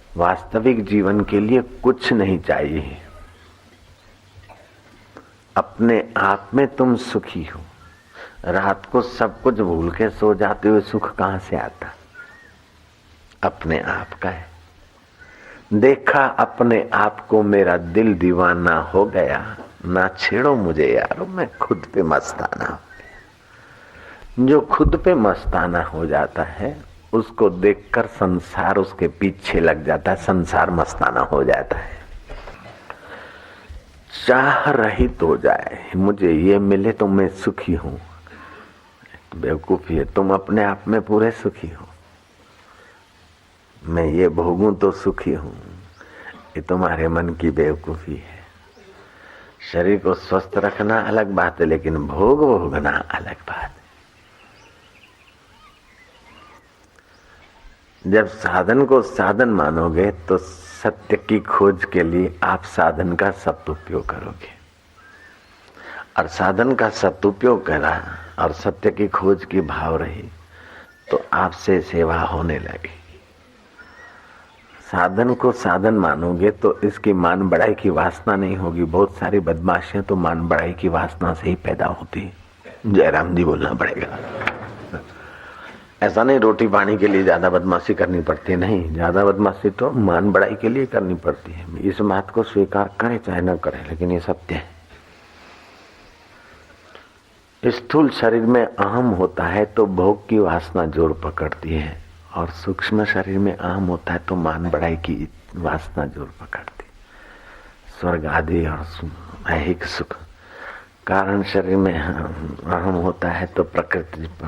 वास्तविक जीवन के लिए कुछ नहीं चाहिए। अपने आप में तुम सुखी हो। रात को सब कुछ भूल के सो जाते हुए सुख कहां से आता? अपने आप का है। देखा अपने आप को, मेरा दिल दीवाना हो गया। ना छेड़ो मुझे यारो, मैं खुद पे मस्ताना हो गया। जो खुद पे मस्ताना हो जाता है उसको देखकर संसार उसके पीछे लग जाता है, संसार मस्ताना हो जाता है। चाह रहित हो जाए, मुझे ये मिले तो मैं सुखी हूं। बेवकूफी है, तुम अपने आप में पूरे सुखी हो। मैं ये भोगूं तो सुखी हूं, ये तुम्हारे मन की बेवकूफी है। शरीर को स्वस्थ रखना अलग बात है, लेकिन भोग भोगना अलग बात है। जब साधन को साधन मानोगे तो सत्य की खोज के लिए आप साधन का सदुपयोग करोगे, और साधन का सदुपयोग करा और सत्य की खोज की भाव रही तो आपसे सेवा होने लगी। साधन को साधन मानोगे तो इसकी मान बढ़ाई की वासना नहीं होगी। बहुत सारी बदमाशियां तो मान बढ़ाई की वासना से ही पैदा होती है। जयराम जी बोलना पड़ेगा। ऐसा नहीं रोटी पानी के लिए ज्यादा बदमाशी करनी पड़ती है, नहीं, ज्यादा बदमाशी तो मान बढ़ाई के लिए करनी पड़ती है। इस बात को स्वीकार करें चाहे न करें, लेकिन ये सत्य है। स्थूल शरीर में अहम होता है तो भोग की वासना जोर पकड़ती है, और सूक्ष्म शरीर में अहम होता है तो मान बढ़ाई की वासना जोर पकड़ती। स्वर्ग आदि और ऐहिक सुख कारण शरीर में अहम होता है तो प्रकृति पर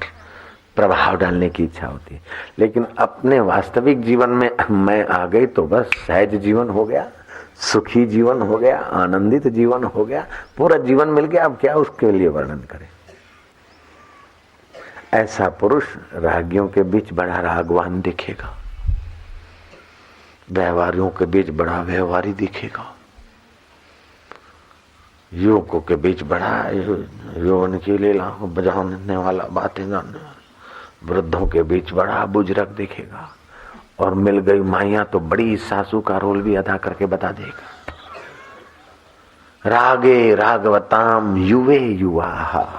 प्रभाव डालने की इच्छा होती है। लेकिन अपने वास्तविक जीवन में मैं आ गई तो बस सहज जीवन हो गया, सुखी जीवन हो गया, आनंदित जीवन हो गया, पूरा जीवन मिल गया। अब क्या उसके लिए वर्णन करें। ऐसा पुरुष रागियों के बीच बड़ा रागवान दिखेगा, व्यवहारियों के बीच बड़ा व्यवहारी दिखेगा, युवकों के बीच बड़ा यौवन की लीला को बजाने वाला, बातें जानने वाला, वृद्धों के बीच बड़ा बुजुर्ग दिखेगा, और मिल गई माइया तो बड़ी सासू का रोल भी अदा करके बता देगा। रागे रागवताम युवे युवा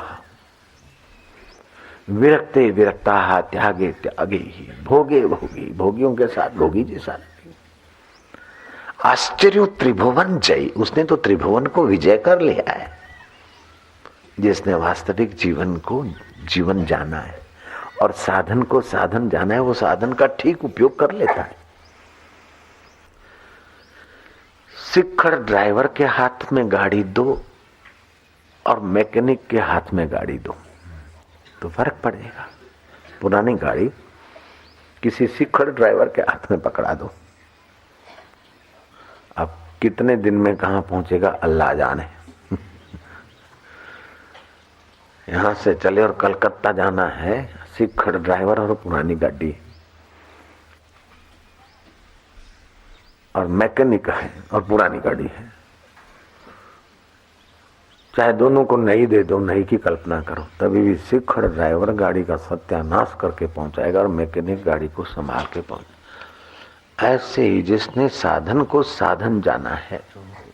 विरक्ते विरक्ता त्यागे त्यागे ही भोगे भोगी, भोगियों के साथ भोगी जैसा। आश्चर्य त्रिभुवन जय, उसने तो त्रिभुवन को विजय कर लिया है। जिसने वास्तविक जीवन को जीवन जाना है और साधन को साधन जाना है, वो साधन का ठीक उपयोग कर लेता है। सिक्खड़ ड्राइवर के हाथ में गाड़ी दो और मैकेनिक के हाथ में गाड़ी दो तो फर्क पड़ेगा। पुरानी गाड़ी किसी सिक्खड़ ड्राइवर के हाथ में पकड़ा दो, अब कितने दिन में कहां पहुंचेगा अल्लाह जाने। यहां से चले और कलकत्ता जाना है, सिक्खड़ ड्राइवर और पुरानी गाड़ी, और मैकेनिक है और पुरानी गाड़ी है। चाहे दोनों को नई दे दो, नई की कल्पना करो, तभी भी सिक्खड़ ड्राइवर गाड़ी का सत्यानाश करके पहुंचाएगा और मैकेनिक गाड़ी को संभाल के पहुंच। ऐसे ही जिसने साधन को साधन जाना है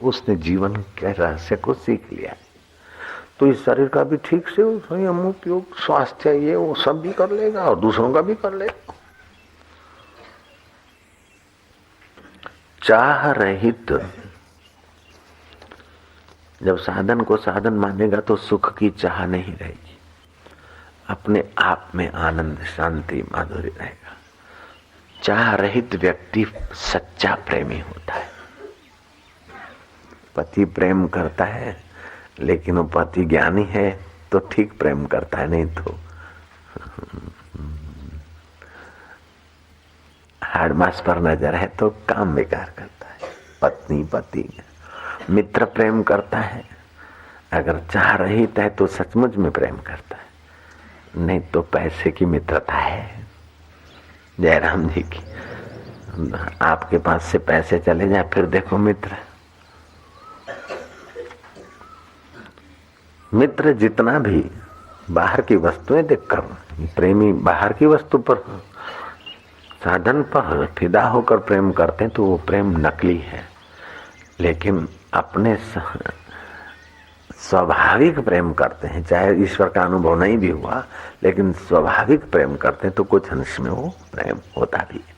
उसने जीवन के रहस्य को सीख लिया है। तो इस शरीर का भी ठीक से संयम उपयोग, स्वास्थ्य ये वो सब भी कर लेगा और दूसरों का भी कर लेगा। चाह रहित जब साधन को साधन मानेगा तो सुख की चाह नहीं रहेगी, अपने आप में आनंद शांति माधुर्य रहेगा। चाह रहित व्यक्ति सच्चा प्रेमी होता है। पति प्रेम करता है लेकिन वो पति ज्ञानी है तो ठीक प्रेम करता है, नहीं तो हाड़ मास पर नजर है तो काम बेकार करता है। पत्नी पति मित्र प्रेम करता है, अगर चाह रहित है तो सचमुच में प्रेम करता है, नहीं तो पैसे की मित्रता है। जयराम जी की, आपके पास से पैसे चले जाए फिर देखो मित्र। मित्र जितना भी बाहर की वस्तुएं देखकर, प्रेमी बाहर की वस्तु पर साधन पर फिदा होकर प्रेम करते हैं तो वो प्रेम नकली है, लेकिन अपने स्वाभाविक प्रेम करते हैं, चाहे ईश्वर का अनुभव नहीं भी हुआ, लेकिन स्वाभाविक प्रेम करते हैं तो कुछ अंश में वो प्रेम होता भी है।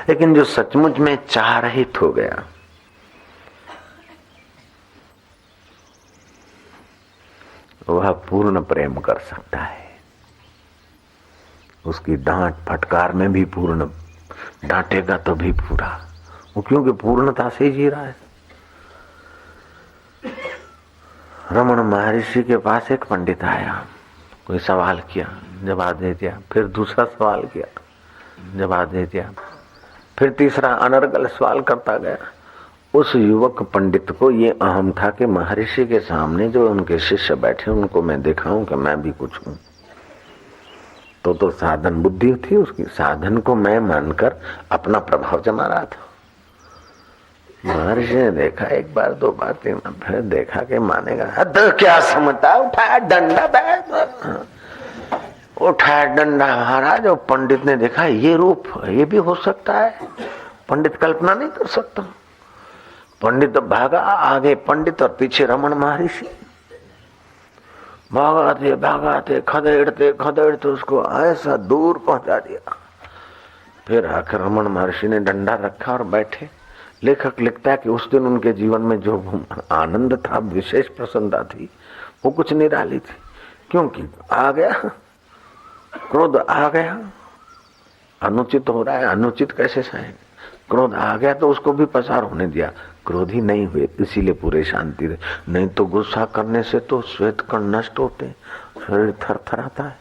लेकिन जो सचमुच में चाह रहित हो गया, वह पूर्ण प्रेम कर सकता है। उसकी डांट फटकार में भी पूर्ण, डांटेगा तो भी पूरा, वो क्योंकि पूर्णता से जी रहा है। रमण महर्षि के पास एक पंडित आया, कोई सवाल किया, जवाब दे दिया, फिर दूसरा सवाल किया, जवाब दे दिया, फिर तीसरा अनर्गल सवाल करता गया। उस युवक पंडित को ये अहम था कि महर्षि के सामने जो उनके शिष्य बैठे उनको मैं दिखाऊं कि मैं भी कुछ हूं। तो साधन बुद्धि थी उसकी, साधन को मैं मानकर अपना प्रभाव जमा रहा था। महर्षि ने देखा, एक बार दो बार तीन बार, फिर देखा कि मानेगा, तो क्या समझता, उठाया डंडा, उठाया डंडा महाराज। और पंडित ने देखा ये रूप, ये भी हो सकता है, पंडित कल्पना नहीं कर सकता। पंडित भागा, आगे पंडित और पीछे रमण महर्षि। भागाते भागाते खदेड़ते खदेड़ते उसको ऐसा दूर पहुंचा दिया। फिर आकर रमण महर्षि ने डंडा रखा और बैठे। लेखक लिखता है कि उस दिन उनके जीवन में जो आनंद था, विशेष प्रसन्नता थी, वो कुछ निराली थी। क्योंकि आ गया क्रोध, आ गया, अनुचित हो रहा है, अनुचित कैसे सहे, क्रोध आ गया तो उसको भी पसार होने दिया, क्रोधी नहीं हुए, इसीलिए पूरे शांति रहे। नहीं तो गुस्सा करने से तो श्वेत कण नष्ट होते, शरीर थरथराता है।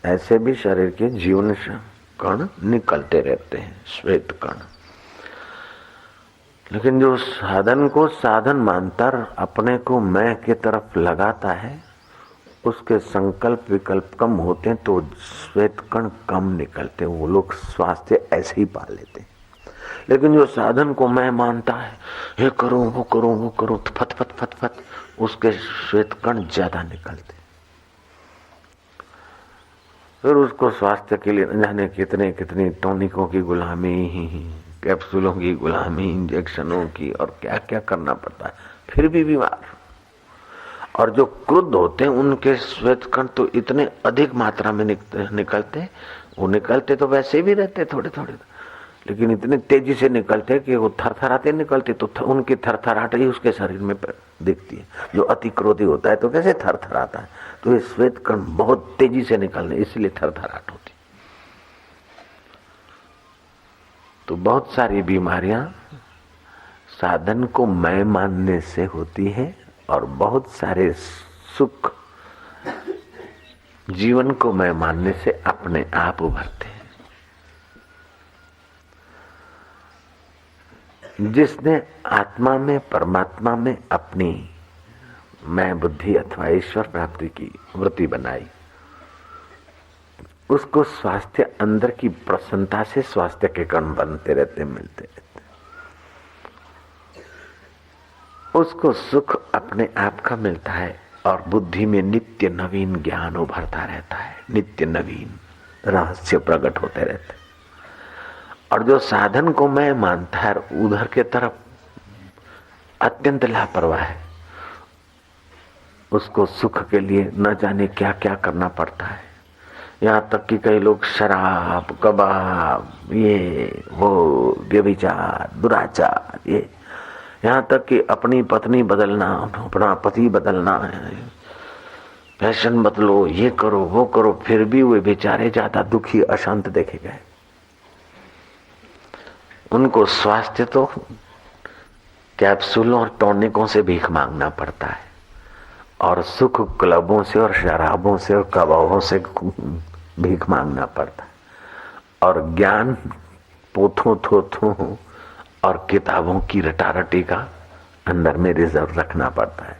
ऐसे भी शरीर के जीवन कण निकलते रहते हैं, श्वेत कण। लेकिन जो साधन को साधन मानकर अपने को मैं की तरफ लगाता है, उसके संकल्प विकल्प कम होते हैं तो श्वेत कण कम निकलते हैं, वो लोग स्वास्थ्य ऐसे ही पा लेते हैं। लेकिन जो साधन को मैं मानता है, ये करो वो करो वो करो, फत फत फत फत, उसके श्वेत कण ज्यादा निकलते। फिर उसको स्वास्थ्य के लिए न जाने कितने कितनी टॉनिकों की गुलामी, कैप्सूलों की गुलामी, इंजेक्शनों की, और क्या क्या करना पड़ता है, फिर भी बीमार। और जो क्रुद्ध होते हैं उनके श्वेत कण तो इतने अधिक मात्रा में निकलते, वो निकलते तो वैसे भी रहते थोड़े थोड़े, लेकिन इतने तेजी से निकलते कि वो थरथराते निकलते, तो उनकी थरथराहट ही उसके शरीर में दिखती है। जो अति क्रोधी होता है तो कैसे थरथराता है, तो ये श्वेत कण बहुत तेजी से निकलने, इसलिए थरथराहट होती। तो बहुत सारी बीमारियां साधन को मैं मानने से होती है, और बहुत सारे सुख जीवन को मैं मानने से अपने आप उभरते हैं। जिसने आत्मा में, परमात्मा में अपनी मैं बुद्धि अथवा ईश्वर प्राप्ति की वृत्ति बनाई, उसको स्वास्थ्य अंदर की प्रसन्नता से स्वास्थ्य के कण बनते रहते, मिलते रहते। उसको सुख अपने आप का मिलता है, और बुद्धि में नित्य नवीन ज्ञान उभरता रहता है, नित्य नवीन रहस्य प्रकट होते रहते। और जो साधन को मैं मानता है, उधर के तरफ अत्यंत लापरवाह है, उसको सुख के लिए न जाने क्या क्या करना पड़ता है। यहाँ तक कि कई लोग शराब, कबाब, ये वो, व्यभिचार, दुराचार, ये यहाँ तक कि अपनी पत्नी बदलना, अपना पति बदलना, फैशन बदलो, ये करो वो करो, फिर भी वे बेचारे ज्यादा दुखी अशांत देखे गए। उनको स्वास्थ्य तो कैप्सूलों और टॉनिकों से भीख मांगना पड़ता है, और सुख क्लबों से और शराबों से और कबाबों से भीख मांगना पड़ता है, और ज्ञान पोथों थोथों और किताबों की रटारटी का अंदर में रिजर्व रखना पड़ता है।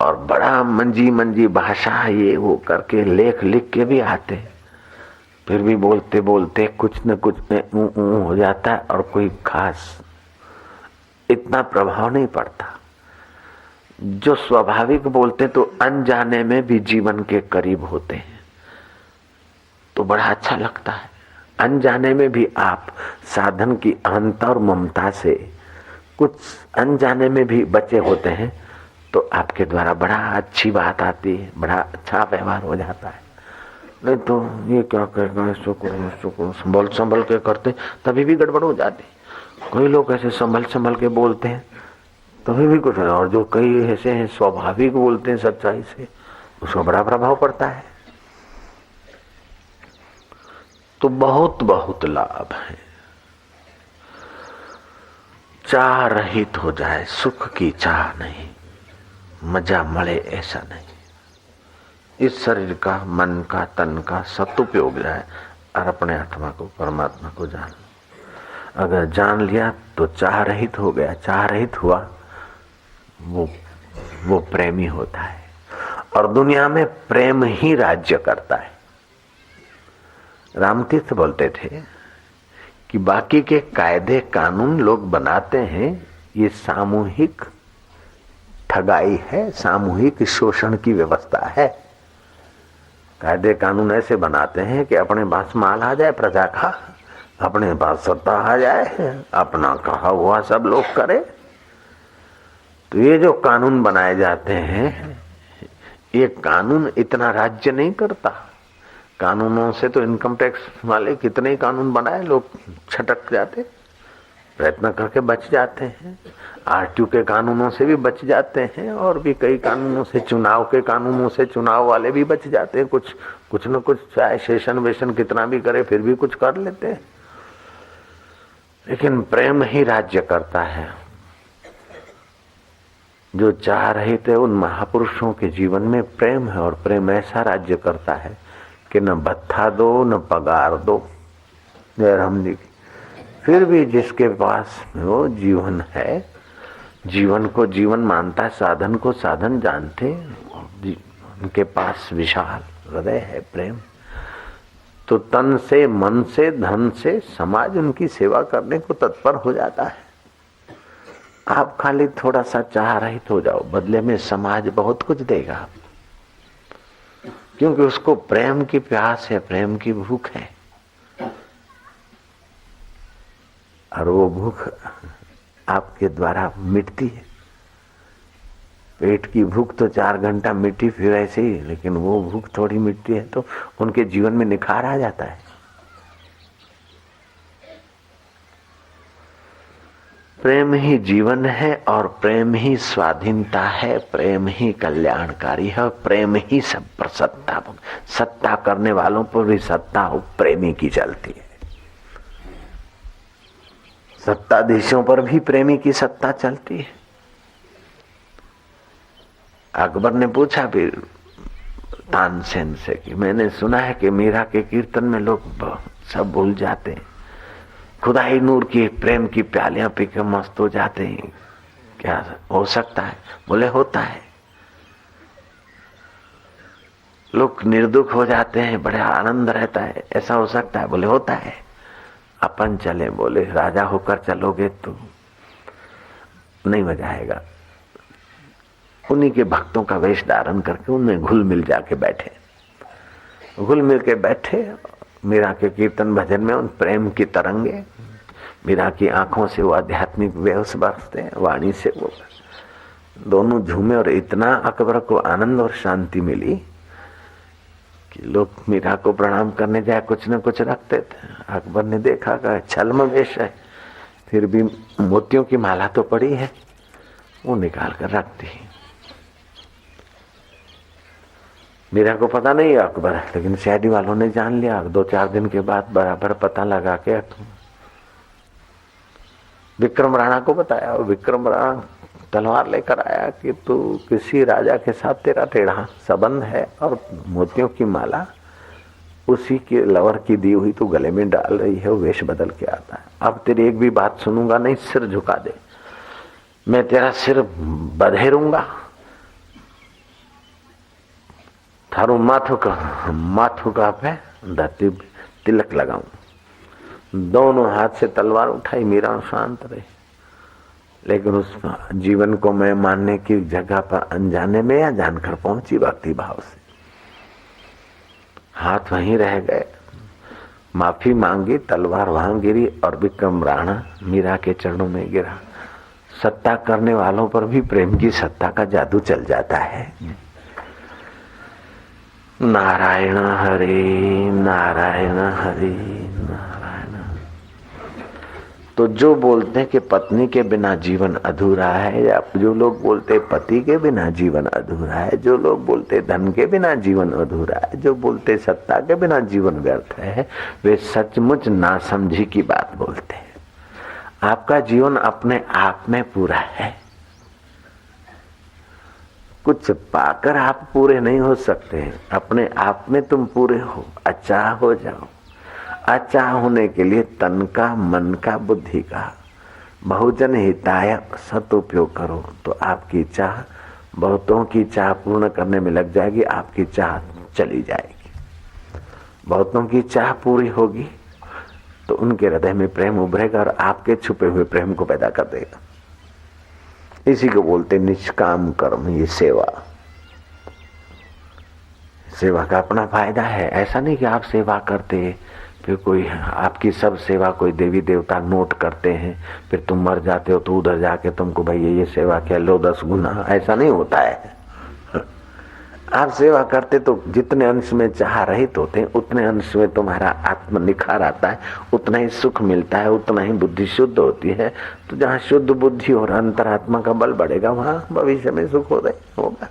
और बड़ा मंजी मंजी भाषा ये वो करके लेख लिख के भी आते, फिर भी बोलते बोलते कुछ न कुछ में हो जाता है, और कोई खास इतना प्रभाव नहीं पड़ता। जो स्वाभाविक बोलते तो अनजाने में भी जीवन के करीब होते हैं, तो बड़ा अच्छा लगता है। अनजाने में भी आप साधन की अहंता और ममता से कुछ अनजाने में भी बचे होते हैं तो आपके द्वारा बड़ा अच्छी बात आती है, बड़ा अच्छा व्यवहार हो जाता है। नहीं तो ये क्या करेगा, इसको करो संभल के करते तभी भी गड़बड़ हो जाती। कोई लोग ऐसे संभल के बोलते हैं तभी भी कुछ, और जो कई ऐसे हैं स्वाभाविक बोलते हैं सच्चाई से, उसका बड़ा प्रभाव पड़ता है। तो बहुत बहुत लाभ है। चाह रहित हो जाए, सुख की चाह नहीं, मजा मले ऐसा नहीं। इस शरीर का, मन का, तन का सदुपयोग जाए और अपने आत्मा को, परमात्मा को जान। अगर जान लिया तो चाह रहित हो गया। चाह रहित हुआ वो प्रेमी होता है और दुनिया में प्रेम ही राज्य करता है। रामतीर्थ बोलते थे कि बाकी के कायदे कानून लोग बनाते हैं, ये सामूहिक ठगाई है, सामूहिक शोषण की व्यवस्था है। कायदे कानून ऐसे बनाते हैं कि अपने पास माल आ जाए प्रजा का, अपने पास सत्ता आ जाए, अपना कहा हुआ सब लोग करे। तो ये जो कानून बनाए जाते हैं, ये कानून इतना राज्य नहीं करता। कानूनों से तो इनकम टैक्स वाले कितने कानून बनाए, लोग छटक जाते, प्रयत्न करके बच जाते हैं। आरटीयू के कानूनों से भी बच जाते हैं और भी कई कानूनों से, चुनाव के कानूनों से चुनाव वाले भी बच जाते हैं। कुछ न कुछ, चाहे सेशन वेशन कितना भी करे फिर भी कुछ कर लेते हैं। लेकिन प्रेम ही राज्य करता है। जो चाह रहे थे उन महापुरुषों के जीवन में प्रेम है, और प्रेम ऐसा राज्य करता है कि न भत्था दो न पगार दो। जयराम जी, फिर भी जिसके पास वो जीवन है, जीवन को जीवन मानता है, साधन को साधन जानते, उनके पास विशाल हृदय है, प्रेम, तो तन से, मन से, धन से समाज उनकी सेवा करने को तत्पर हो जाता है। आप खाली थोड़ा सा चाह रहित हो जाओ, बदले में समाज बहुत कुछ देगा, क्योंकि उसको प्रेम की प्यास है, प्रेम की भूख है। और वो भूख आपके द्वारा मिटती है। पेट की भूख तो 4 घंटा मिटी फिर ऐसे ही, लेकिन वो भूख थोड़ी मिटती है तो उनके जीवन में निखार आ जाता है। प्रेम ही जीवन है और प्रेम ही स्वाधीनता है, प्रेम ही कल्याणकारी है, प्रेम ही सब पर सत्ता करने वालों पर भी सत्ता हो प्रेमी की चलती है। सत्ताधीशों पर भी प्रेमी की सत्ता चलती है। अकबर ने पूछा फिर तानसेन से कि मैंने सुना है कि मीरा के कीर्तन में लोग सब भूल जाते हैं, खुदाई नूर की प्रेम की प्यालियां पी के मस्त हो जाते हैं, क्या हो सकता है? बोले होता है। लोग निर्दुख हो जाते हैं, बड़ा आनंद रहता है, ऐसा हो सकता है? बोले होता है। अपन चले, बोले राजा होकर चलोगे तो नहीं मजा आएगा। उन्हीं के भक्तों का वेश धारण करके उनमें घुल मिल जाके बैठे, घुल मिल के बैठे। मीरा के कीर्तन भजन में उन प्रेम की तरंगे, मीरा की आंखों से वो आध्यात्मिक वेव्स बरसते हैं, वाणी से वो दोनों झूमे। और इतना अकबर को आनंद और शांति मिली कि लोग मीरा को प्रणाम करने जाए कुछ न कुछ रखते थे। अकबर ने देखा कि छल्म वेश है, फिर भी मोतियों की माला तो पड़ी है, वो निकाल कर रखती। मीरा को पता नहीं है अकबर है, लेकिन सीआईडी वालों ने जान लिया। 2-4 दिन के बाद बराबर पता लगा के विक्रम राणा को बताया। विक्रम राणा तलवार लेकर आया कि तू किसी राजा के साथ तेरा टेढ़ा संबंध है और मोतियों की माला उसी के लवर की दी हुई तू गले में डाल रही है, वो वेश बदल के आता है। अब तेरी एक भी बात सुनूंगा नहीं, सिर झुका दे, मैं तेरा सिर बधेरूंगा, थारू माथु का पे धरती तिलक लगाऊं। दोनों हाथ से तलवार उठाई, मीरा शांत रही। लेकिन उस जीवन को मैं मानने की जगह पर अनजाने में या जानकर पहुंची भक्ति भाव से, हाथ वहीं रह गए। माफी मांगी, तलवार वहां गिरी और विक्रम राणा मीरा के चरणों में गिरा। सत्ता करने वालों पर भी प्रेम की सत्ता का जादू चल जाता है। नारायण हरे नारायण हरे नारायण। तो जो बोलते हैं कि पत्नी के बिना जीवन अधूरा है, या जो लोग बोलते पति के बिना जीवन अधूरा है, जो लोग बोलते धन के बिना जीवन अधूरा है, जो बोलते सत्ता के बिना जीवन व्यर्थ है, वे सचमुच नासमझी की बात बोलते हैं। आपका जीवन अपने आप में पूरा है। कुछ पाकर आप पूरे नहीं हो सकते हैं, अपने आप में तुम पूरे हो, अचाह हो जाओ। अचाह होने के लिए तन का, मन का, बुद्धि का बहुजन हिताय सदुपयोग करो, तो आपकी चाह बहुतों की चाह पूर्ण करने में लग जाएगी, आपकी चाह चली जाएगी। बहुतों की चाह पूरी होगी तो उनके हृदय में प्रेम उभरेगा और आपके छुपे हुए प्रेम को पैदा कर देगा। इसी को बोलते निष्काम कर्म, ये सेवा। सेवा का अपना फायदा है। ऐसा नहीं कि आप सेवा करते फिर कोई आपकी सब सेवा कोई देवी देवता नोट करते हैं, फिर तुम मर जाते हो तो उधर जाके तुमको भाई ये सेवा किया लो 10 गुना, ऐसा नहीं होता है। आप सेवा करते तो जितने अंश में चाह रहित होते हैं उतने अंश में तुम्हारा आत्म निखार आता है, उतना ही सुख मिलता है, उतना ही बुद्धि शुद्ध होती है। तो जहाँ शुद्ध बुद्धि और अंतरात्मा का बल बढ़ेगा वहां भविष्य में सुख होगा।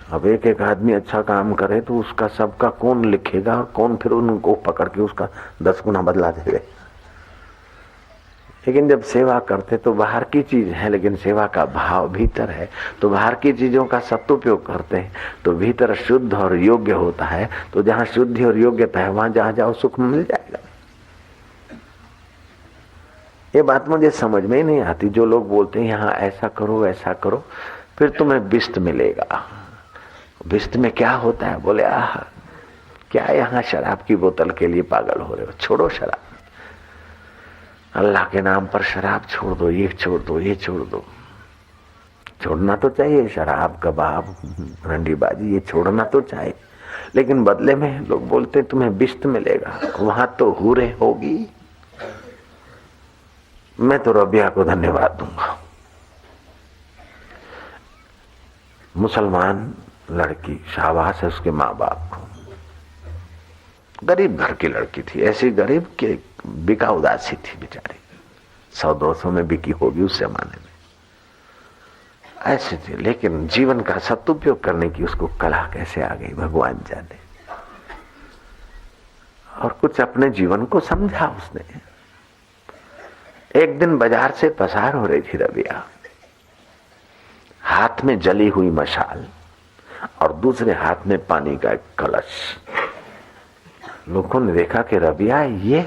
अब एक एक आदमी अच्छा काम करे तो उसका सबका कौन लिखेगा और कौन फिर उनको पकड़ के उसका 10 गुना बदला देगा। लेकिन जब सेवा करते तो बाहर की चीज है लेकिन सेवा का भाव भीतर है, तो बाहर की चीजों का सदुपयोग करते हैं तो भीतर शुद्ध और योग्य होता है। तो जहाँ शुद्धि और योग्यता है वहां जहाँ जाओ सुख मिल जाएगा। ये बात मुझे समझ में ही नहीं आती। जो लोग बोलते हैं यहाँ ऐसा करो वैसा करो फिर तुम्हें बिस्त मिलेगा। बिस्त में क्या होता है? बोले आह क्या यहाँ शराब की बोतल के लिए पागल हो रहे हो, छोड़ो शराब। अल्लाह के नाम पर शराब छोड़ दो, ये छोड़ दो, ये छोड़ दो। छोड़ना तो चाहिए, शराब कबाब रंडीबाजी ये छोड़ना तो चाहिए, लेकिन बदले में लोग बोलते तुम्हें बिस्त मिलेगा, वहां तो हूरे होगी। मैं तो रबिया को धन्यवाद दूंगा। मुसलमान लड़की, शाबाश है उसके माँ बाप को। गरीब घर की लड़की थी, ऐसी गरीब कि बिका उदासी थी बेचारी, 100-200 में बिकी होगी उस जमाने में, ऐसे थी। लेकिन जीवन का सदुपयोग करने की उसको कला कैसे आ गई भगवान जाने। और कुछ अपने जीवन को समझा उसने। एक दिन बाजार से पसार हो रही थी रबिया, हाथ में जली हुई मशाल और दूसरे हाथ में पानी का एक कलश। लोगों ने देखा कि रबिया ये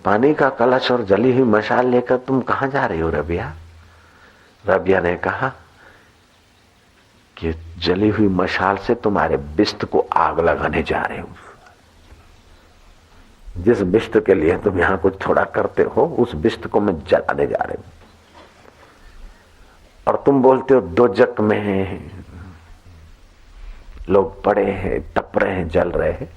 पानी का कलश और जली हुई मशाल लेकर तुम कहां जा रही हो रबिया? रबिया ने कहा कि जली हुई मशाल से तुम्हारे बिस्त को आग लगाने जा रहे हो। जिस बिस्त के लिए तुम यहां कुछ थोड़ा करते हो उस बिस्त को मैं जलाने जा रहे हूं। और तुम बोलते हो दोजक में लोग पड़े हैं, तप रहे हैं, जल रहे हैं।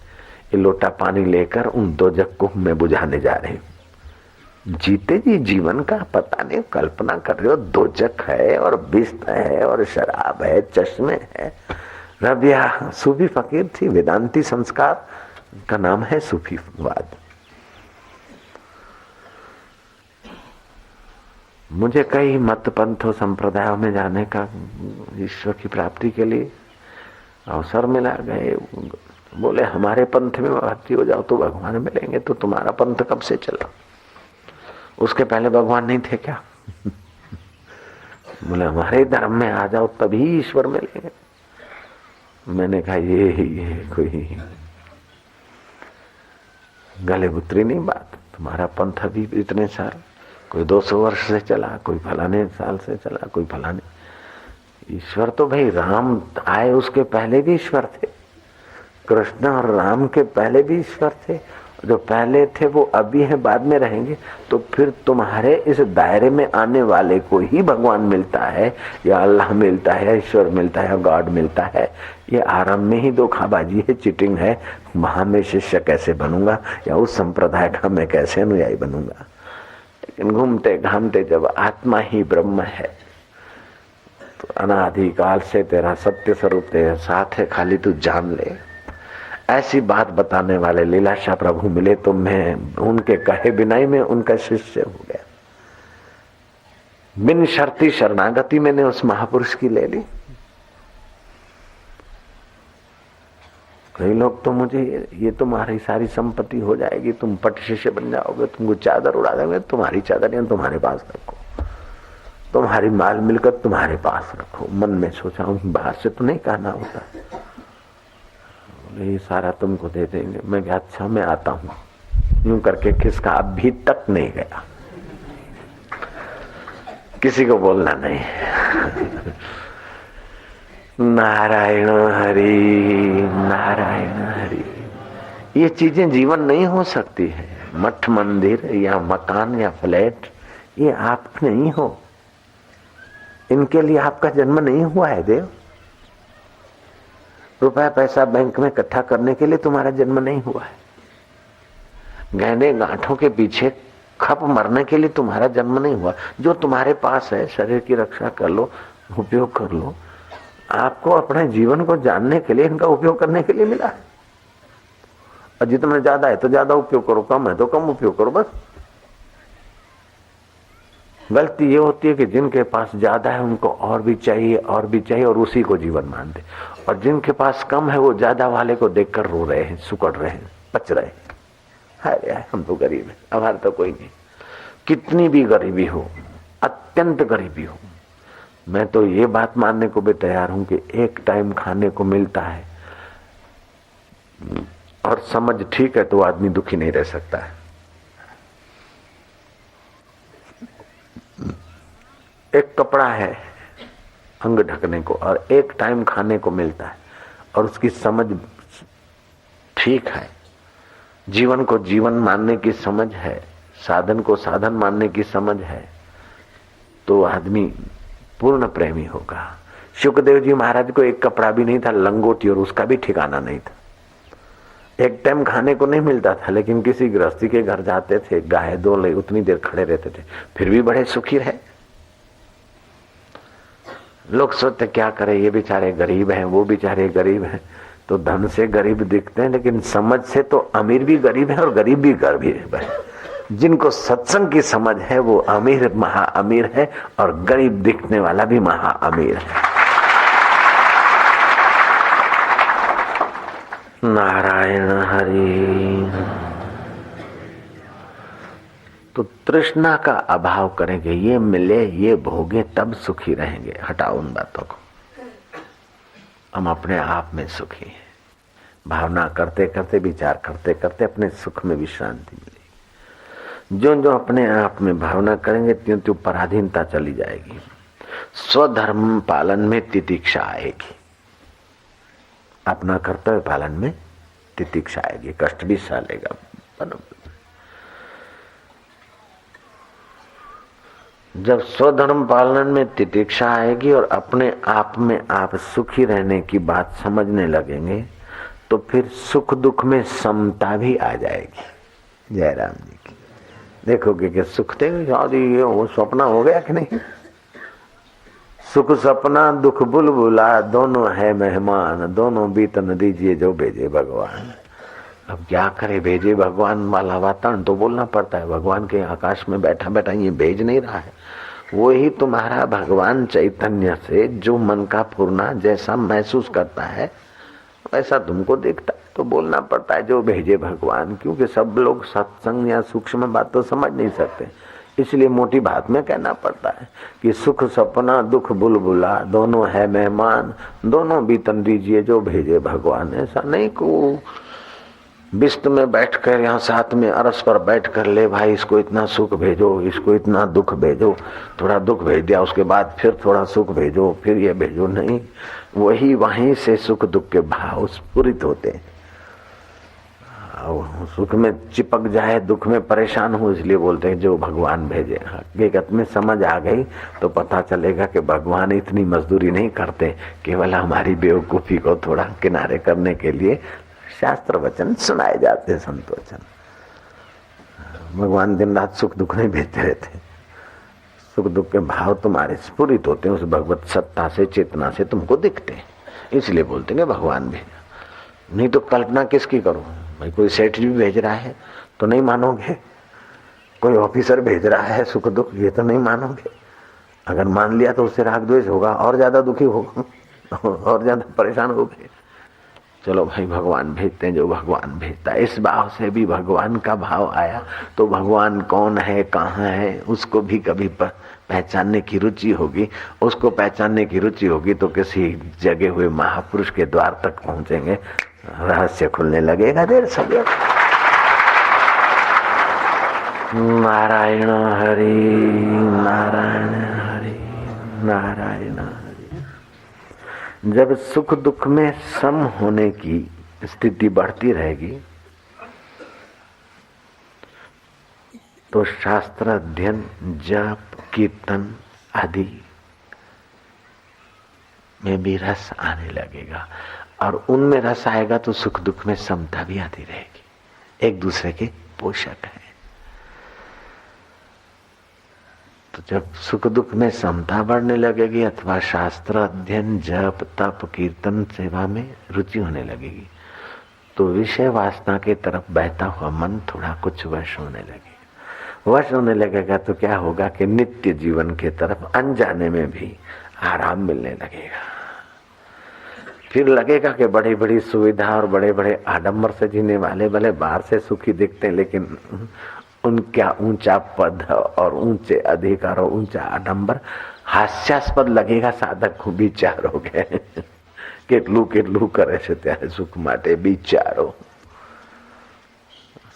ये लोटा पानी लेकर उन दोजक को मैं बुझाने जा रही हूं। जीते जी जीवन का पता नहीं कल्पना कर रहे हो। दोजक है और बिस्त है और शराब है, चश्मे है। रबिया सूफी फकीर थी, वेदांती संस्कार का नाम है सूफीवाद। मुझे कई मत पंथों संप्रदायों में जाने का ईश्वर की प्राप्ति के लिए अवसर मिला। गए बोले हमारे पंथ में भर्ती हो जाओ तो भगवान मिलेंगे। तो तुम्हारा पंथ कब से चला? उसके पहले भगवान नहीं थे क्या? बोले हमारे धर्म में आ जाओ तभी ईश्वर मिलेंगे। मैंने कहा ये कोई गले उतरी नहीं बात। तुम्हारा पंथ अभी इतने साल, कोई 200 वर्ष से चला, कोई फलाने साल से चला, कोई फलाने। ईश्वर तो भाई राम आए उसके पहले भी ईश्वर थे, कृष्ण और राम के पहले भी ईश्वर थे, जो पहले थे वो अभी है, बाद में रहेंगे। तो फिर तुम्हारे इस दायरे में आने वाले को ही भगवान मिलता है या अल्लाह मिलता है या ईश्वर मिलता है या गॉड मिलता है। ये आरंभ में ही धोखाबाजी है, चीटिंग है। वहां मैं शिष्य कैसे बनूंगा या उस संप्रदाय का मैं कैसे अनुयायी बनूंगा। लेकिन घूमते घामते जब आत्मा ही ब्रह्म है तो अनादिकाल से तेरा सत्य स्वरूप तेरे साथ है, खाली तू जान ले। ऐसी बात बताने वाले लीलाशाह प्रभु मिले तो मैं उनके कहे बिना ही मैं उनका शिष्य हो गया। बिन शर्ती शरणागति मैंने उस महापुरुष की ले ली। कई लोग तो मुझे ये तुम्हारी सारी संपत्ति हो जाएगी, तुम पट शिष्य बन जाओगे, तुमको चादर उड़ा देंगे, तुम्हारी चादर तुम्हारे पास रखो, तुम्हारी माल मिलकर तुम्हारे पास रखो। मन में सोचा हूं बाहर से तो नहीं कहना होता, ये सारा तुमको दे देंगे। मैं क्या, अच्छा मैं आता हूं। यूं करके किसका अभी तक नहीं गया, किसी को बोलना नहीं। नारायण हरि नारायण हरि। ये चीजें जीवन नहीं हो सकती है। मठ मंदिर या मकान या फ्लैट ये आप नहीं हो, इनके लिए आपका जन्म नहीं हुआ है देव। रुपया पैसा बैंक में इकट्ठा करने के लिए तुम्हारा जन्म नहीं हुआ है। गहने गांठों के पीछे खप मरने के लिए तुम्हारा जन्म नहीं हुआ। जो तुम्हारे पास है शरीर की रक्षा कर लो, उपयोग कर लो। आपको अपने जीवन को जानने के लिए, इनका उपयोग करने के लिए मिला है। और जितना ज्यादा है तो ज्यादा उपयोग करो, कम है तो कम उपयोग करो। बस गलती ये होती है कि जिनके पास ज्यादा है उनको और भी चाहिए और भी चाहिए और उसी को जीवन मानते, और जिनके पास कम है वो ज्यादा वाले को देखकर रो रहे हैं, सुकड़ रहे हैं, पच रहे हैं। हाय हम तो गरीब है, हमारा तो कोई नहीं। कितनी भी गरीबी हो, अत्यंत गरीबी हो, मैं तो ये बात मानने को भी तैयार हूं कि एक टाइम खाने को मिलता है और समझ ठीक है तो आदमी दुखी नहीं रह सकता है। एक कपड़ा है अंग ढकने को और एक टाइम खाने को मिलता है और उसकी समझ ठीक है, जीवन को जीवन मानने की समझ है, साधन को साधन मानने की समझ है, तो आदमी पूर्ण प्रेमी होगा। शुकदेव जी महाराज को एक कपड़ा भी नहीं था, लंगोटी, और उसका भी ठिकाना नहीं था। एक टाइम खाने को नहीं मिलता था, लेकिन किसी गृहस्थी के घर जाते थे, गाय दो ले उतनी देर खड़े रहते थे, फिर भी बड़े सुखी रहे। लोग सोचते क्या करे, ये बेचारे गरीब हैं, वो बेचारे गरीब हैं। तो धन से गरीब दिखते हैं, लेकिन समझ से तो अमीर भी गरीब है और गरीब भी गरीब है। जिनको सत्संग की समझ है वो अमीर महा अमीर है और गरीब दिखने वाला भी महा अमीर है। नारायण हरि। तो तृष्णा का अभाव करेंगे, ये मिले ये भोगे तब सुखी रहेंगे। हटाओ उन बातों को, हम अपने आप में सुखी हैं। भावना करते करते, विचार करते करते अपने सुख में विश्रांति मिलेगी। जो जो अपने आप में भावना करेंगे त्यों त्यों पराधीनता चली जाएगी। स्वधर्म पालन में तितिक्षा आएगी, अपना कर्तव्य पालन में तितिक्षा आएगी, कष्ट भी सहलेगा। जब स्वधर्म पालन में तितिक्षा आएगी और अपने आप में आप सुखी रहने की बात समझने लगेंगे तो फिर सुख दुख में समता भी आ जाएगी। जयराम जी की देखोगे कि सुख थे ये वो सपना हो गया कि नहीं। सुख सपना दुख बुलबुला दोनों है मेहमान, दोनों बीतन दीजिए जो भेजे भगवान। अब क्या करे, भेजे भगवान वाला वातावरण तो बोलना पड़ता है। भगवान के आकाश में बैठा बैठा ये भेज नहीं रहा है, वो ही तुम्हारा भगवान चैतन्य से जो मन का पूर्णा जैसा महसूस करता है वैसा तुमको देखता है। तो बोलना पड़ता है जो भेजे भगवान, क्योंकि सब लोग सत्संग या सूक्ष्म बात तो समझ नहीं सकते, इसलिए मोटी बात में कहना पड़ता है कि सुख सपना दुख बुलबुला दोनों है मेहमान, दोनों बीतन दीजिए जो भेजे भगवान। ऐसा नहीं को बिस्त में बैठकर यहाँ साथ में अरस पर बैठकर ले भाई इसको इतना सुख भेजो, इसको इतना दुख भेजो, थोड़ा दुख भेज दिया उसके बाद फिर थोड़ा सुख भेजो, फिर ये भेजो, नहीं। वही वहीं से सुख दुख के भाव स्फुरित होते हैं सुख में चिपक जाए, दुख में परेशान हो, इसलिए बोलते हैं जो भगवान भेजे। हकीकत में समझ आ गई तो पता चलेगा कि भगवान इतनी मजदूरी नहीं करते, केवल हमारी बेवकूफी को थोड़ा किनारे करने के लिए शास्त्र वचन सुनाए जाते, संत वचन। भगवान दिन रात सुख दुख नहीं भेजते रहते। सुख दुख के भाव तुम्हारे स्फुरित होते हैं, उस भगवत सत्ता से, चेतना से तुमको दिखते हैं, इसलिए बोलते हैं भगवान भेजा। नहीं तो कल्पना किसकी करो भाई, कोई सेठ भी भेज रहा है तो नहीं मानोगे, कोई ऑफिसर भेज रहा है सुख दुख, ये तो नहीं मानोगे। अगर मान लिया तो उससे राग द्वेष होगा, और ज्यादा दुखी होगा और ज्यादा परेशान हो गए। चलो भाई भगवान भेजते हैं जो भगवान भेजता है। इस भाव से भी भगवान का भाव आया तो भगवान कौन है, कहाँ है, उसको भी कभी पहचानने की रुचि होगी। उसको पहचानने की रुचि होगी तो किसी जगे हुए महापुरुष के द्वार तक पहुंचेंगे, रहस्य खुलने लगेगा। देर सगे नारायण हरि नारायण हरि नारायण हरि। जब सुख दुख में सम होने की स्थिति बढ़ती रहेगी तो शास्त्र अध्ययन, जप, कीर्तन आदि में भी रस आने लगेगा, और उनमें रस आएगा तो सुख दुख में समता भी आती रहेगी। एक दूसरे के पोषक है। तो जब सुख दुख में समता बढ़ने लगेगी अथवा शास्त्र अध्ययन, जप, तप, कीर्तन, सेवा में रुचि होने लगेगी तो विषय वासना के तरफ बहता हुआ मन थोड़ा कुछ वश होने लगेगा। वश होने लगेगा तो क्या होगा कि नित्य जीवन के तरफ अनजाने में भी आराम मिलने लगेगा। फिर लगेगा कि बड़ी बड़ी सुविधा और बड़े बड़े आडंबर से जीने वाले भले बाहर से सुखी दिखते हैं, लेकिन उनका ऊंचा पद और ऊंचे अधिकार और ऊंचा आडंबर हास्यास्पद लगेगा। साधक को विचारो કેટલું કરે છે ત્યારે સુખ માટે વિચારો।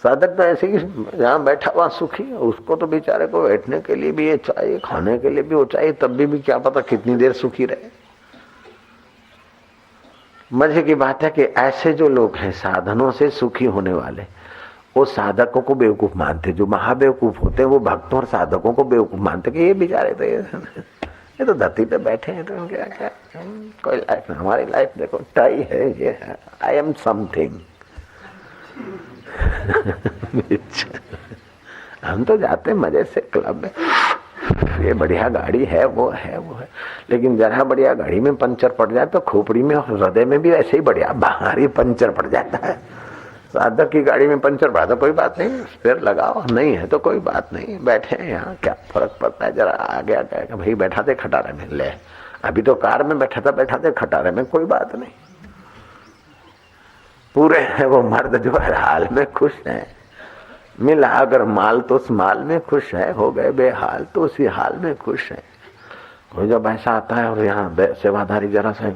साधक तो ऐसे ही यहाँ बैठा हुआ सुखी है, उसको तो बेचारे को बैठने के लिए भी ये चाहिए, खाने के लिए भी वो चाहिए, तब भी क्या पता कितनी देर सुखी रहे। मजे की बात है कि ऐसे जो लोग हैं साधनों से सुखी होने वाले, वो साधकों को बेवकूफ मानते। जो महाबेवकूफ होते हैं वो भक्तों और साधकों को बेवकूफ मानते कि ये बेचारे तो ये तो धरती पे बैठे हैं, तो क्या क्या कोई लाइफ नहीं। हमारी लाइफ देखो टाई है, ये है, आई एम समथिंग। हम तो जाते मजे से क्लब में, ये बढ़िया गाड़ी है, वो है, वो है, लेकिन जरा बढ़िया गाड़ी में पंचर पड़ जाए तो खोपड़ी में और हृदय में भी ऐसे ही बढ़िया भारी पंचर पड़ जाता है। साधक की गाड़ी में पंचर पड़ा तो कोई बात नहीं, स्पेयर लगाओ, नहीं है तो कोई बात नहीं, बैठे हैं यहाँ, क्या फर्क पड़ता है। जरा आगे आ गया भाई बैठा थे खटारे में, ले अभी तो कार में बैठा थे खटारे में, कोई बात नहीं। पूरे है वो मर्द जो हर हाल में खुश है। मिला अगर माल तो उस माल में खुश है, हो गए बेहाल तो उसी हाल में खुश है। कोई जब ऐसा आता है और यहाँ सेवाधारी जरा सा,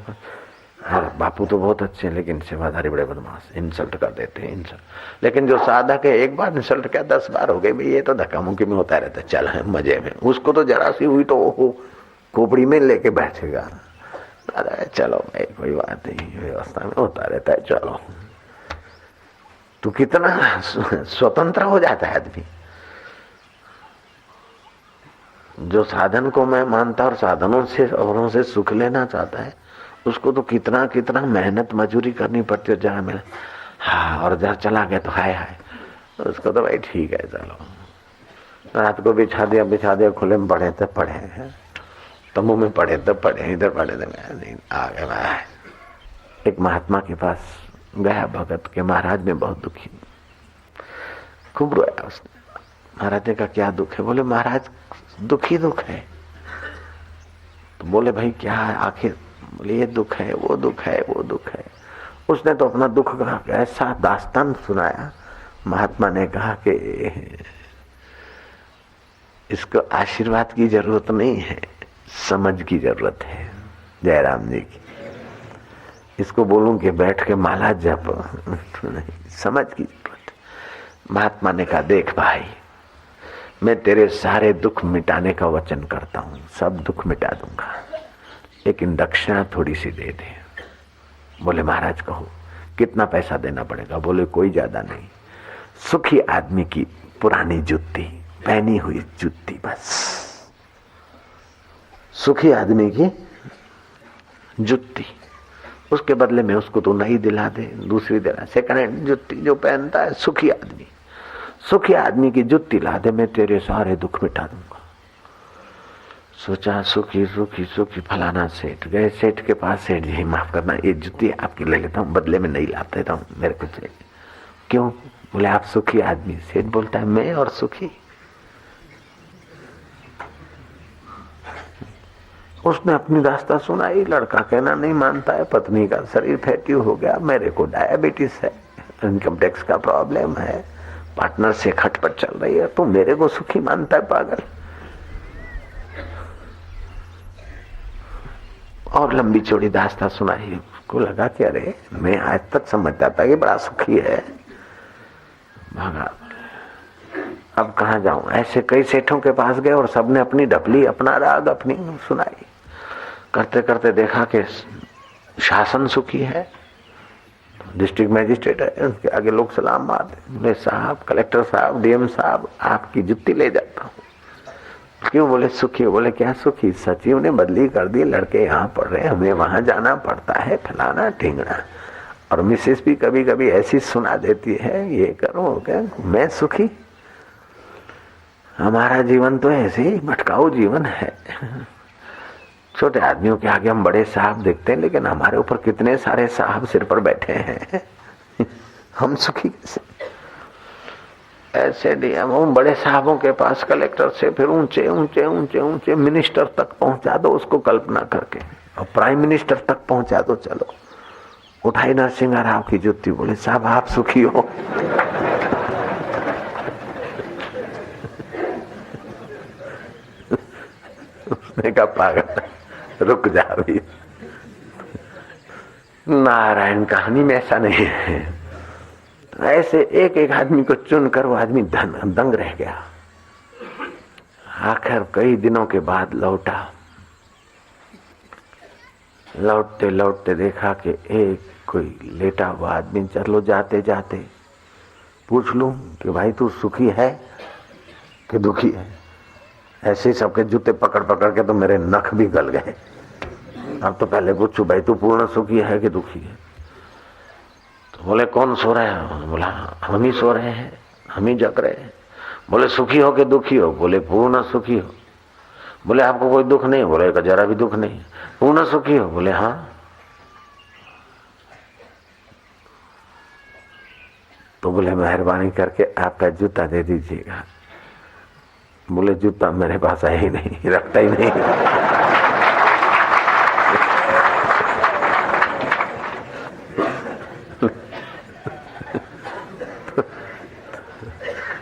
हाँ बापू तो बहुत अच्छे हैं लेकिन सेवाधारी बड़े बदमाश, इंसल्ट कर देते हैं, इंसल्ट। लेकिन जो साधक है एक बार इंसल्ट क्या 10 बार हो गई भाई, ये तो धक्का मुक्की में होता रहता है, चल है मजे में। उसको तो जरा सी हुई तो वो खोपड़ी में लेके बैठेगा। अरे चलो भाई कोई बात नहीं, व्यवस्था में होता रहता है, चलो। तो कितना स्वतंत्र हो जाता है आदमी। जो साधन को मैं मानता और साधनों से औरों से सुख लेना चाहता है, उसको तो कितना कितना मेहनत मजूरी करनी पड़ती है। जरा मिला हाँ, और जरा चला गया तो हाय हाय, उसको तो भाई ठीक है चलो। रात को बिछा दिया खुले में पढ़े तो पढ़े, तमु में पढ़े तो पढ़े, इधर पढ़े तो नहीं आ गया। एक महात्मा के पास गया भगत के, महाराज में बहुत दुखी, खूब रोया उसने। महाराज ने कहा क्या दुख है? बोले महाराज दुखी दुख है। तो बोले भाई क्या है आखिर? बोले ये दुख है, वो दुख है, वो दुख है। उसने तो अपना दुख का ऐसा दास्तान सुनाया। महात्मा ने कहा कि इसको आशीर्वाद की जरूरत नहीं है, समझ की जरूरत है। जयराम जी की इसको बोलूं कि बैठ के माला जप, नहीं, समझ की जरूरत है। महात्मा ने कहा देख भाई, मैं तेरे सारे दुख मिटाने का वचन करता हूं, सब दुख मिटा दूंगा, लेकिन दक्षिणा थोड़ी सी दे दे। बोले महाराज कहो कितना पैसा देना पड़ेगा? बोले कोई ज्यादा नहीं, सुखी आदमी की पुरानी जूती, पहनी हुई जूती, बस। सुखी आदमी की जूती, उसके बदले में उसको तो नई दिला दे, दूसरी दिला, सेकंड हैंड जूती जो पहनता है सुखी आदमी। सुखी आदमी की जूती ला दे, मैं तेरे सारे दुख मिटा दूंगा। सोचा सुखी सुखी सुखी फलाना सेठ गए, सेठ के पास, सेठ जी माफ करना, ये जूती आपकी ले लेता हूँ, बदले में नहीं लाते देता हूँ, मेरे को चाहिए। क्यों? बोले आप सुखी आदमी। सेठ बोलता है मैं और सुखी? उसने अपनी दास्तां सुनाई, लड़का कहना नहीं मानता है, पत्नी का शरीर फैटी हो गया, मेरे को डायबिटीज है, इनकम टैक्स का प्रॉब्लम है, पार्टनर से खटपट चल रही है, तो मेरे को सुखी मानता है, पागल। और लंबी चौड़ी दास्तां सुनाई। को लगा कि अरे मैं आज तक समझता था कि बड़ा सुखी है, भागा। अब कहाँ जाऊं? ऐसे कई सेठों के पास गए और सबने अपनी ढपली, अपना राग, अपनी सुनाई। करते करते देखा कि शासन सुखी है, डिस्ट्रिक्ट मैजिस्ट्रेट है, उसके आगे लोग सलाम मारते, बोले साहब, कलेक्टर साहब, डीएम साहब, आपकी जुत्ती ले जाता हूँ। क्यों? बोले सुखी। बोले क्या सुखी? सचिव ने बदली कर दी, लड़के यहाँ पढ़ रहे, हमें वहां जाना पड़ता है, फलाना ढींगना, और मिसेस भी कभी कभी ऐसी सुना देती है, ये करो क्या, मैं सुखी? हमारा जीवन तो ऐसे ही भटकाऊ जीवन है। छोटे आदमियों के आगे हम बड़े साहब दिखते हैं, लेकिन हमारे ऊपर कितने सारे साहब सिर पर बैठे हैं। हम सुखी कैसे? ऐसे डीएम, हम बड़े साहबों के पास, कलेक्टर से फिर ऊंचे ऊंचे ऊंचे ऊंचे मिनिस्टर तक पहुंचा दो उसको कल्पना करके, और प्राइम मिनिस्टर तक पहुंचा दो। चलो उठाई नरसिंह राव की जुत्ती, बोले साहब आप सुखी हो? उसने कहा पागल रुक जा अभी, नारायण कहानी में ऐसा नहीं है। ऐसे एक एक आदमी को चुनकर वो आदमी दंग रह गया। आखिर कई दिनों के बाद लौटा, लौटते लौटते देखा कि एक कोई लेटा हुआ आदमी, चलो जाते जाते पूछ लूं कि भाई तू सुखी है कि दुखी है? ऐसे ही सबके जूते पकड़ पकड़ के तो मेरे नख भी गल गए। अब तो पहले पूछू भाई तू पूर्ण सुखी है कि दुखी है? तो बोले कौन सो रहा है? बोला हम ही सो रहे हैं, हम ही जग रहे हैं। बोले सुखी हो कि दुखी हो? बोले पूर्ण सुखी हो। बोले आपको कोई दुख नहीं? बोले जरा भी दुख नहीं। पूर्ण सुखी हो? बोले हाँ। तो बोले मेहरबानी करके आपका जूता दे दीजिएगा। बोले जूता मेरे पास है ही नहीं, रखता ही नहीं।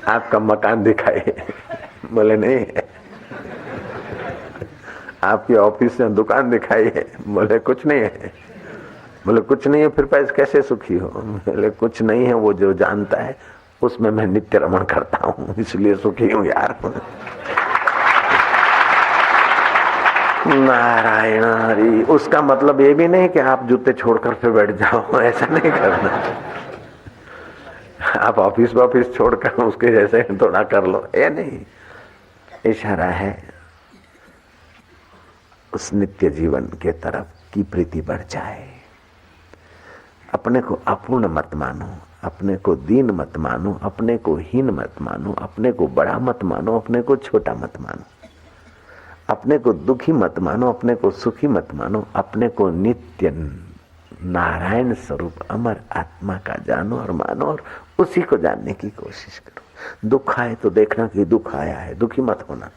आपका मकान दिखाइए। बोले नहीं है। आपकी ऑफिस में दुकान दिखाई है? बोले कुछ नहीं है। बोले कुछ नहीं है फिर पैसे कैसे सुखी हो? बोले कुछ नहीं है, वो जो जानता है उसमें मैं नित्य रमण करता हूँ, इसलिए सुखी हूँ यार। नारायण हरि। उसका मतलब ये भी नहीं कि आप जूते छोड़कर फिर बैठ जाओ, ऐसा नहीं करना। आप ऑफिस छोड़कर उसके जैसे थोड़ा कर लो, ये नहीं। इशारा है उस नित्य जीवन के तरफ की प्रीति बढ़ जाए। अपने को अपूर्ण मत मानो, अपने को दीन मत मानो, अपने को हीन मत मानो, अपने को बड़ा मत मानो, अपने को छोटा मत मानो, अपने को दुखी मत मानो, अपने को सुखी मत मानो, अपने को नित्य नारायण स्वरूप अमर आत्मा का जानो और मानो, और उसी को जानने की कोशिश करो। दुख आए तो देखना कि दुख आया है, दुखी मत होना,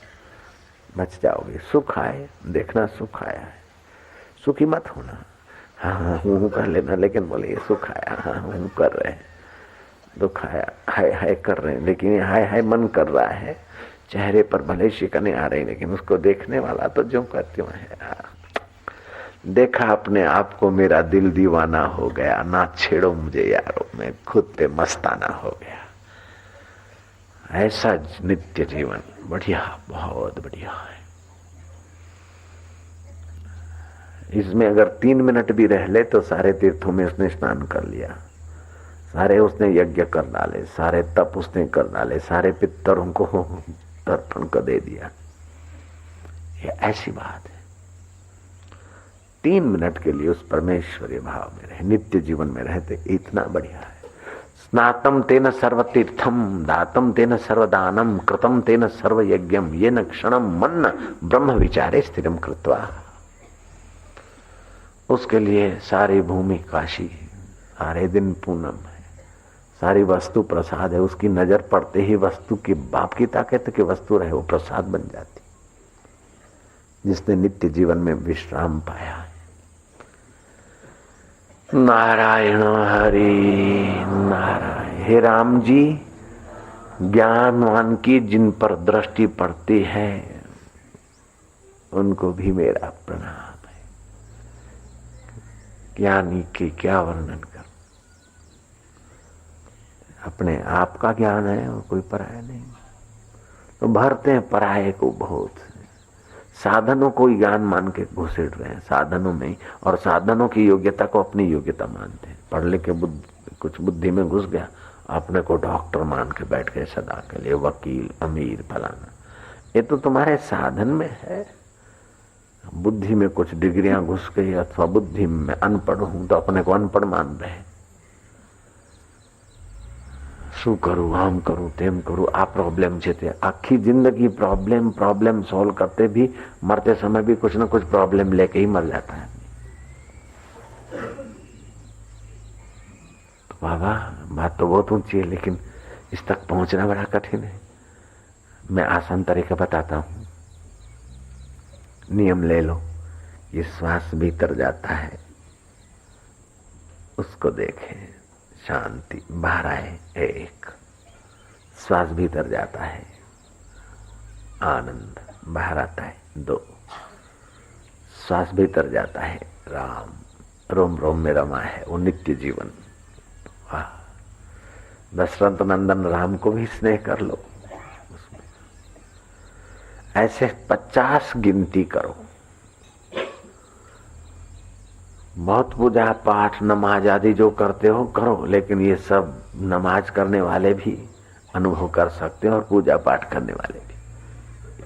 बच जाओगे। सुख आए देखना सुख आया है, सुखी मत होना। हाँ हूँ कर लेना, लेकिन बोले ये सुख आया, हाँ हूँ कर रहे हैं, दुख आया हाय हाय कर रहे हैं, लेकिन ये हाय हाय मन कर रहा है, चेहरे पर भले शिकने आ रही, लेकिन उसको देखने वाला तो जो कहती हूँ है। देखा अपने आप को, मेरा दिल दीवाना हो गया, ना छेड़ो मुझे यारो, मैं खुद पे मस्ताना हो गया। ऐसा नित्य जीवन बढ़िया, बहुत बढ़िया है। इसमें अगर 3 मिनट भी रह ले तो सारे तीर्थों में उसने स्नान कर लिया, सारे उसने यज्ञ कर डाले, सारे तप उसने कर डाले, सारे पितरों को तर्पण कर दे दिया। ये ऐसी बात है। 3 मिनट के लिए उस परमेश्वरीय भाव में रहे, नित्य जीवन में रहते, इतना बढ़िया है। स्नातम तेन सर्वतीर्थम दातम तेन सर्वदानम कृतम तेन सर्वयज्ञम येन क्षणम मन्न ब्रह्म विचारे स्थिरम कृत्वा। उसके लिए सारी भूमि काशी, सारे दिन पूनम है, सारी वस्तु प्रसाद है। उसकी नजर पड़ते ही वस्तु की बाप की ताकत की वस्तु रहे वो प्रसाद बन जाती। जिसने नित्य जीवन में विश्राम पाया है। नारायण हरि नारायण। हे राम जी, ज्ञानवान की जिन पर दृष्टि पड़ती है उनको भी मेरा प्रणाम है। ज्ञानी की क्या वर्णन कर, अपने आप का ज्ञान है और कोई पराया नहीं। तो भरते हैं पराये को बहुत, साधनों को ही ज्ञान मान के घुसेड़ रहे हैं साधनों में ही, और साधनों की योग्यता को अपनी योग्यता मानते हैं। पढ़ लिख के कुछ बुद्धि में घुस गया, अपने को डॉक्टर मान के बैठ गए सदा के लिए, वकील, अमीर, फलाना। ये तो तुम्हारे साधन में है। बुद्धि में कुछ डिग्रियां घुस गई, अथवा बुद्धि में अनपढ़ हूं तो अपने को अनपढ़ मान रहे। શું કરું, આમ કરું, તેમ કરું, આ प्रॉब्लम છે તે आखी जिंदगी प्रॉब्लम सॉल्व करते भी मरते समय भी कुछ ना कुछ प्रॉब्लम लेके ही मर जाता है। तो बाबा बात तो बहुत ऊंची है, लेकिन इस तक पहुंचना बड़ा कठिन है। मैं आसान तरीका बताता हूं। नियम ले लो, ये श्वास भीतर जाता है, उसको देखें, शांति बाहर आए, 1 श्वास भीतर जाता है, आनंद बाहर आता है, 2 श्वास भीतर जाता है, राम रोम रोम में रमा है, वो नित्य जीवन। वाह, दशरथ नंदन राम को भी स्नेह कर लो उसमें। ऐसे 50 गिनती करो। बहुत पूजा पाठ नमाज आदि जो करते हो करो, लेकिन ये सब नमाज करने वाले भी अनुभव कर सकते हो और पूजा पाठ करने वाले भी।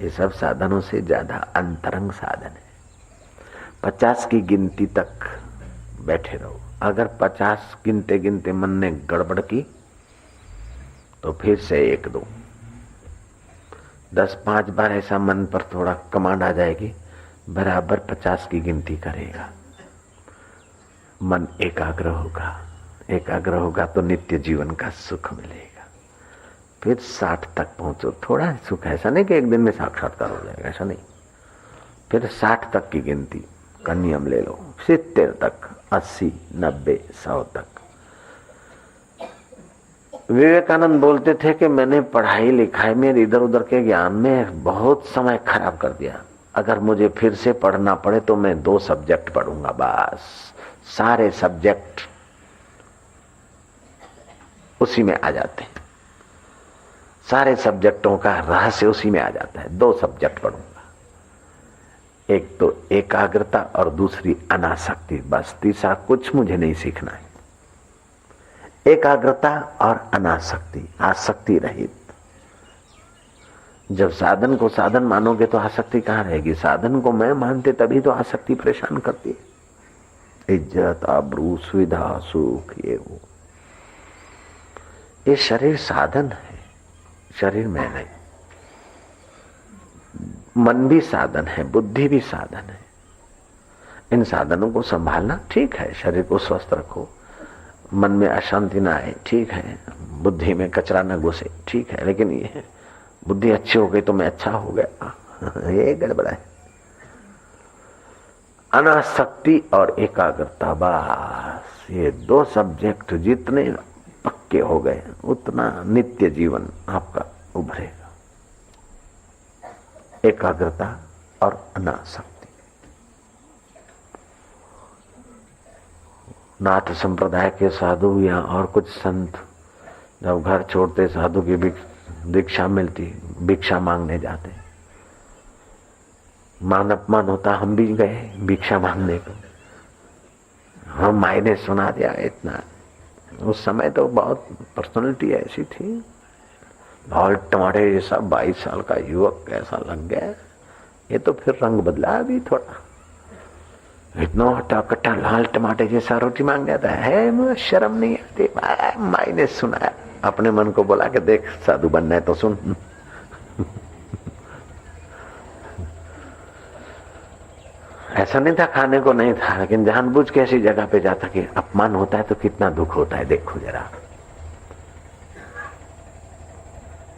ये सब साधनों से ज्यादा अंतरंग साधन है। 50 की गिनती तक बैठे रहो। अगर 50 गिनते गिनते मन ने गड़बड़ की तो फिर से 1-2 10-5 बार ऐसा मन पर थोड़ा कमांड आ जाएगी, बराबर 50 की गिनती करेगा। मन एकाग्र होगा तो नित्य जीवन का सुख मिलेगा। फिर 60 तक पहुंचो, थोड़ा सुख, ऐसा नहीं कि एक दिन में साक्षात्कार हो जाएगा, ऐसा नहीं। फिर 60 तक की गिनती का नियम ले लो, 70 तक, 80, 90, 100 तक। विवेकानंद बोलते थे कि मैंने पढ़ाई लिखाई में इधर उधर के ज्ञान में बहुत समय खराब कर दिया। अगर मुझे फिर से पढ़ना पड़े तो मैं 2 सब्जेक्ट पढ़ूंगा, बस सारे सब्जेक्ट उसी में आ जाते हैं। सारे सब्जेक्टों का रहस्य उसी में आ जाता है। 2 सब्जेक्ट पढ़ूंगा, एक तो एकाग्रता और दूसरी अनासक्ति, बस तीसरा कुछ मुझे नहीं सीखना है। एकाग्रता और अनासक्ति, आसक्ति रहित। जब साधन को साधन मानोगे तो आसक्ति कहां रहेगी? साधन को मैं मानते तभी तो आसक्ति परेशान करती है। इज्जत, आबरू, सुविधा, सुख, ये वो। ये शरीर साधन है, शरीर में नहीं। मन भी साधन है, बुद्धि भी साधन है। इन साधनों को संभालना ठीक है। शरीर को स्वस्थ रखो, मन में अशांति ना आए, ठीक है। बुद्धि में कचरा न घुसे, ठीक है। लेकिन ये बुद्धि अच्छी हो गई तो मैं अच्छा हो गया, ये गड़बड़ा है। अनासक्ति और एकाग्रता, बस ये 2 सब्जेक्ट जितने पक्के हो गए उतना नित्य जीवन आपका उभरेगा। एकाग्रता और अनासक्ति। नाथ संप्रदाय के साधु या और कुछ संत जब घर छोड़ते, साधु की दीक्षा मिलती, भिक्षा मांगने जाते, मान अपमान होता। हम भी गए भिक्षा मांगने को, हम माई ने सुना दिया इतना उस समय तो बहुत पर्सनालिटी ऐसी थी, लाल टमाटर जैसा 22 साल का युवक कैसा लग गया। ये तो फिर रंग बदला अभी थोड़ा, इतना हटा कट्टा लाल टमाटर जैसा रोटी मांग जाता है। मुझे शर्म नहीं आती। माई ने सुना, अपने मन को बोला कि देख साधु बनना है तो सुन। ऐसा नहीं था, खाने को नहीं था, लेकिन जानबूझ के ऐसी जगह पे जाता कि अपमान होता है तो कितना दुख होता है, देखो जरा।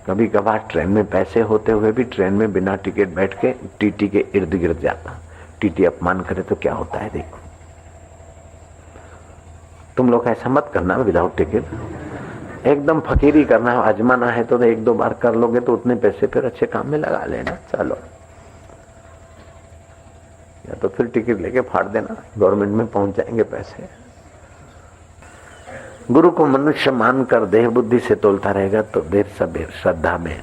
कभी कभार ट्रेन में पैसे होते हुए भी ट्रेन में बिना टिकट बैठ के टीटी के इर्द गिर्द जाता। टीटी अपमान करे तो क्या होता है देखो। तुम लोग ऐसा मत करना विदाउट टिकट। एकदम फकीरी करना, आजमाना है तो 1-2 बार कर लोगे तो उतने पैसे फिर अच्छे काम में लगा लेना। चलो, या तो फिर टिकट लेके फाड़ देना, गवर्नमेंट में पहुंच जाएंगे पैसे। गुरु को मनुष्य मानकर देह बुद्धि से तोलता रहेगा तो देर सबेर श्रद्धा में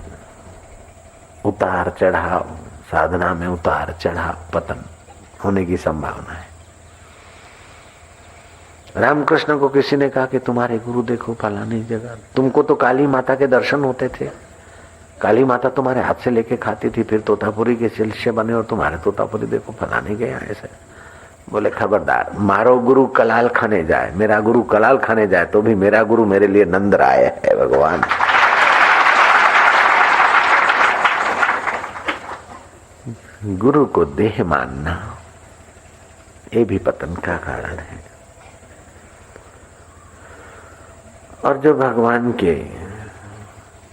उतार चढ़ाव, साधना में उतार चढ़ाव, पतन होने की संभावना है। रामकृष्ण को किसी ने कहा कि तुम्हारे गुरु देखो फलानी जगह, तुमको तो काली माता के दर्शन होते थे, काली माता तुम्हारे हाथ से लेके खाती थी, फिर तोतापुरी के शिष्य बने और तुम्हारे तोतापुरी देखो फलाने गए ऐसे। बोले खबरदार, मारो गुरु कलाल खाने जाए, मेरा गुरु कलाल खाने जाए तो भी मेरा गुरु मेरे लिए नंद राय है। भगवान गुरु को देह मानना ये भी पतन का कारण है। और जो भगवान के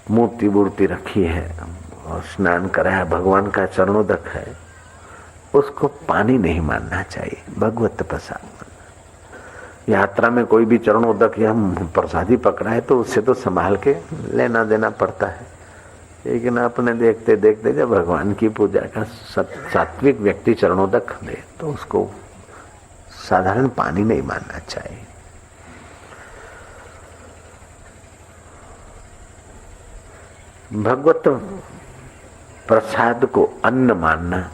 मूर्ति वूर्ति रखी है और स्नान कराया, भगवान का चरणोदक है, उसको पानी नहीं मानना चाहिए, भगवत प्रसाद। यात्रा में कोई भी चरणोदक या प्रसादी पकड़ा है तो उससे तो संभाल के लेना देना पड़ता है, लेकिन अपने देखते देखते जब भगवान की पूजा का सात्विक व्यक्ति चरणोदक ले तो उसको साधारण पानी नहीं मानना चाहिए। भगवत प्रसाद को अन्न मानना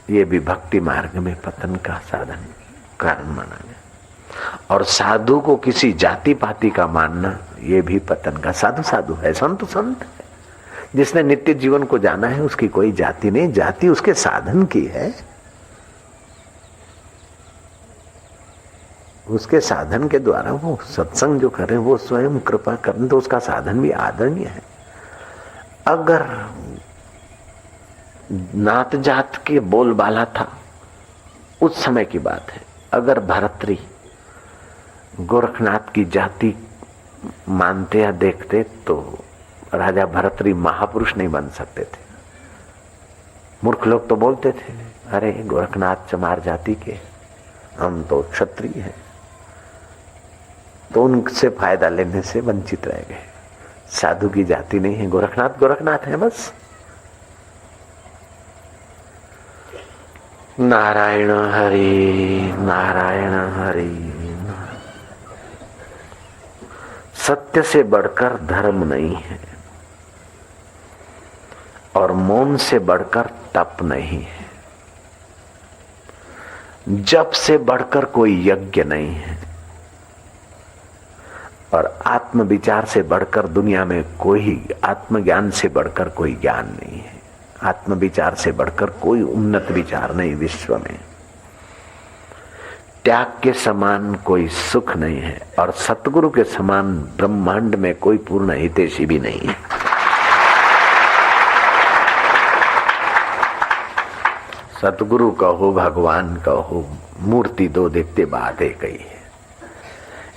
ये भी भक्ति मार्ग में पतन का साधन कारण माना गया। और साधु को किसी जाति पाति का मानना ये भी पतन का। साधु साधु है, संत संत है। जिसने नित्य जीवन को जाना है उसकी कोई जाति नहीं, जाति उसके साधन की है। उसके साधन के द्वारा वो सत्संग जो करें वो स्वयं कृपा करें तो उसका साधन भी आदरणीय है। अगर नात जात के बोलबाला था उस समय की बात है, अगर भरतरी गोरखनाथ की जाति मानते या देखते तो राजा भरतरी महापुरुष नहीं बन सकते थे। मूर्ख लोग तो बोलते थे अरे गोरखनाथ चमार जाति के, हम तो क्षत्रिय हैं, तो उनसे फायदा लेने से वंचित रह गए। साधु की जाति नहीं है, गोरखनाथ गोरखनाथ है बस। नारायण हरि नारायण हरि। सत्य से बढ़कर धर्म नहीं है और मौन से बढ़कर तप नहीं है, जप से बढ़कर कोई यज्ञ नहीं है और आत्म विचार से बढ़कर दुनिया में कोई, आत्मज्ञान से बढ़कर कोई ज्ञान नहीं है, आत्म विचार से बढ़कर कोई उन्नत विचार नहीं विश्व में। त्याग के समान कोई सुख नहीं है और सतगुरु के समान ब्रह्मांड में कोई पूर्ण हितैषी भी नहीं है। सतगुरु कहो भगवान कहो, मूर्ति दो देखते बात एक ही है।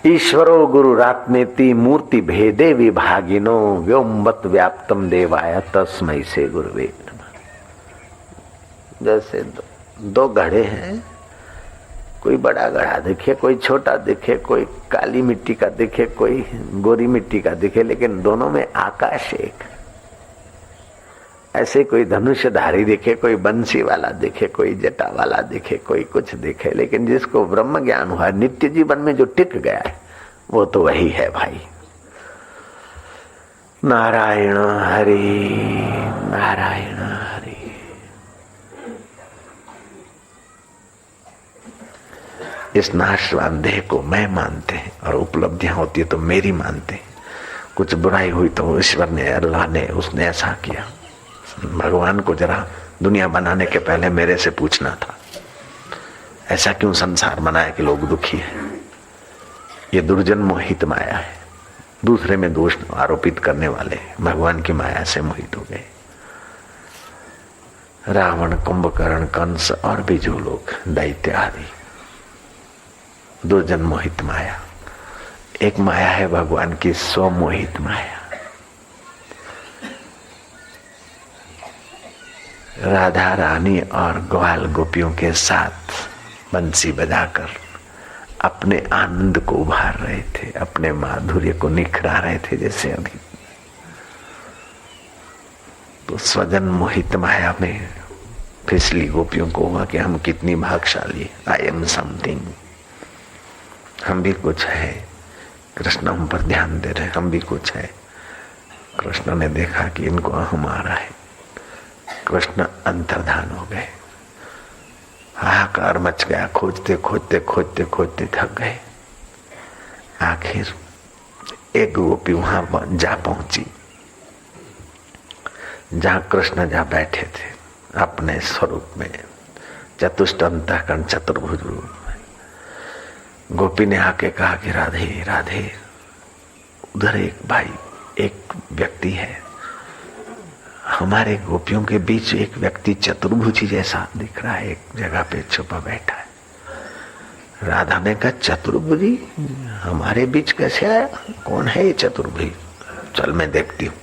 ईश्वरो गुरुरात्मेति मूर्ति भेदे विभागिनो, व्योमवत् व्याप्तम देवाय तस्मै से गुरुवे नमः। जैसे दो घड़े हैं, कोई बड़ा घड़ा दिखे, कोई छोटा दिखे, कोई काली मिट्टी का दिखे, कोई गोरी मिट्टी का दिखे, लेकिन दोनों में आकाश एक। ऐसे कोई धनुषधारी दिखे, कोई बंसी वाला दिखे, कोई जटा वाला दिखे, कोई कुछ दिखे, लेकिन जिसको ब्रह्म ज्ञान हुआ, नित्य जीवन में जो टिक गया है वो तो वही है भाई। नारायण हरि नारायण हरि। इस नाशवान देह को मैं मानते हैं और उपलब्धियां होती है तो मेरी मानते हैं। कुछ बुराई हुई तो ईश्वर ने, अल्लाह ने, उसने ऐसा किया। भगवान को जरा दुनिया बनाने के पहले मेरे से पूछना था, ऐसा क्यों संसार बनाया कि लोग दुखी हैं। ये दुर्जन मोहित माया है। दूसरे में दोष आरोपित करने वाले भगवान की माया से मोहित हो गए। रावण, कुंभकर्ण, कंस और भी जो लोग दैत्य आदि, दुर्जन मोहित माया। एक माया है भगवान की स्वमोहित माया। राधा रानी और ग्वाल गोपियों के साथ बंसी बजाकर अपने आनंद को उभार रहे थे, अपने माधुर्य को निखरा रहे थे जैसे अभी। तो स्वजन मोहित माया में फिसली गोपियों को हुआ कि हम कितनी भाग्यशाली, आई एम समथिंग, हम भी कुछ है। कृष्ण हम पर ध्यान दे रहे, हम भी कुछ है। कृष्ण ने देखा कि इनको अहम आ रहा है। कृष्ण अंतर्धान हो गए। हाहाकार मच गया। खोजते खोजते खोजते खोजते थक गए। आखिर एक गोपी वहां जा पहुंची जहां कृष्ण जा बैठे थे अपने स्वरूप में, चतुष्ट अंतःकरण चतुर्भुज रूप में। गोपी ने आके कहा कि राधे राधे, उधर एक भाई, एक व्यक्ति है, हमारे गोपियों के बीच एक व्यक्ति चतुर्भुजी जैसा दिख रहा है, एक जगह पे छुपा बैठा है। राधा ने कहा चतुर्भुजी हमारे बीच कैसे आया, कौन है ये चतुर्भुजी? चल मैं देखती हूँ,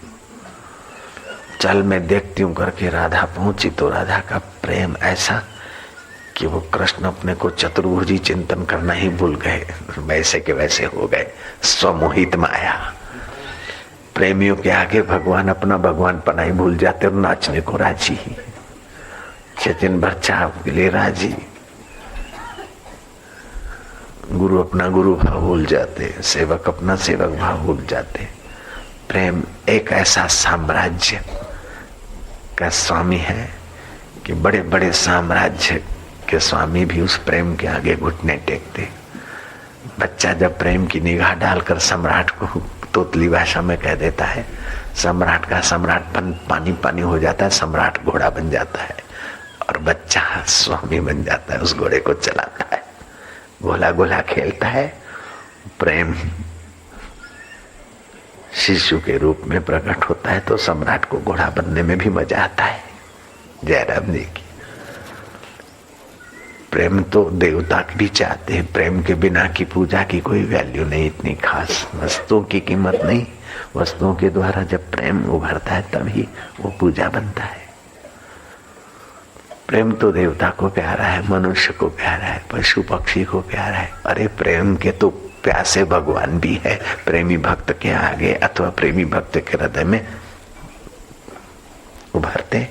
चल मैं देखती हूँ करके राधा पहुंची तो राधा का प्रेम ऐसा कि वो कृष्ण अपने को चतुर्भुजी चिंतन करना ही भूल गए, वैसे के वैसे हो गए। स्वमोहित माया। प्रेमियों के आगे भगवान अपना भगवान पना ही भूल जाते और नाचने को राजी। चेतन बर्चाव के लिए राजी। गुरु अपना गुरु भाव भूल जाते, सेवक अपना सेवक भाव भूल जाते। प्रेम एक ऐसा साम्राज्य का स्वामी है कि बड़े बड़े साम्राज्य के स्वामी भी उस प्रेम के आगे घुटने टेकते। बच्चा जब प्रेम की निगाह डालकर सम्राट को तोतली भाषा में कह देता है, सम्राट का सम्राटपन पानी पानी हो जाता है, सम्राट घोड़ा बन जाता है और बच्चा स्वामी बन जाता है, उस घोड़े को चलाता है, गोला गोला खेलता है। प्रेम शिशु के रूप में प्रकट होता है तो सम्राट को घोड़ा बनने में भी मजा आता है। जयराम जी की प्रेम तो देवता भी चाहते हैं। प्रेम के बिना की पूजा की कोई वैल्यू नहीं, इतनी खास वस्तुओं की कीमत नहीं। वस्तुओं के द्वारा जब प्रेम उभरता है तभी वो पूजा बनता है। प्रेम तो देवता को प्यारा है, मनुष्य को प्यारा है, पशु पक्षी को प्यारा है। अरे प्रेम के तो प्यासे भगवान भी है। प्रेमी भक्त के आगे अथवा प्रेमी भक्त के हृदय में उभरते।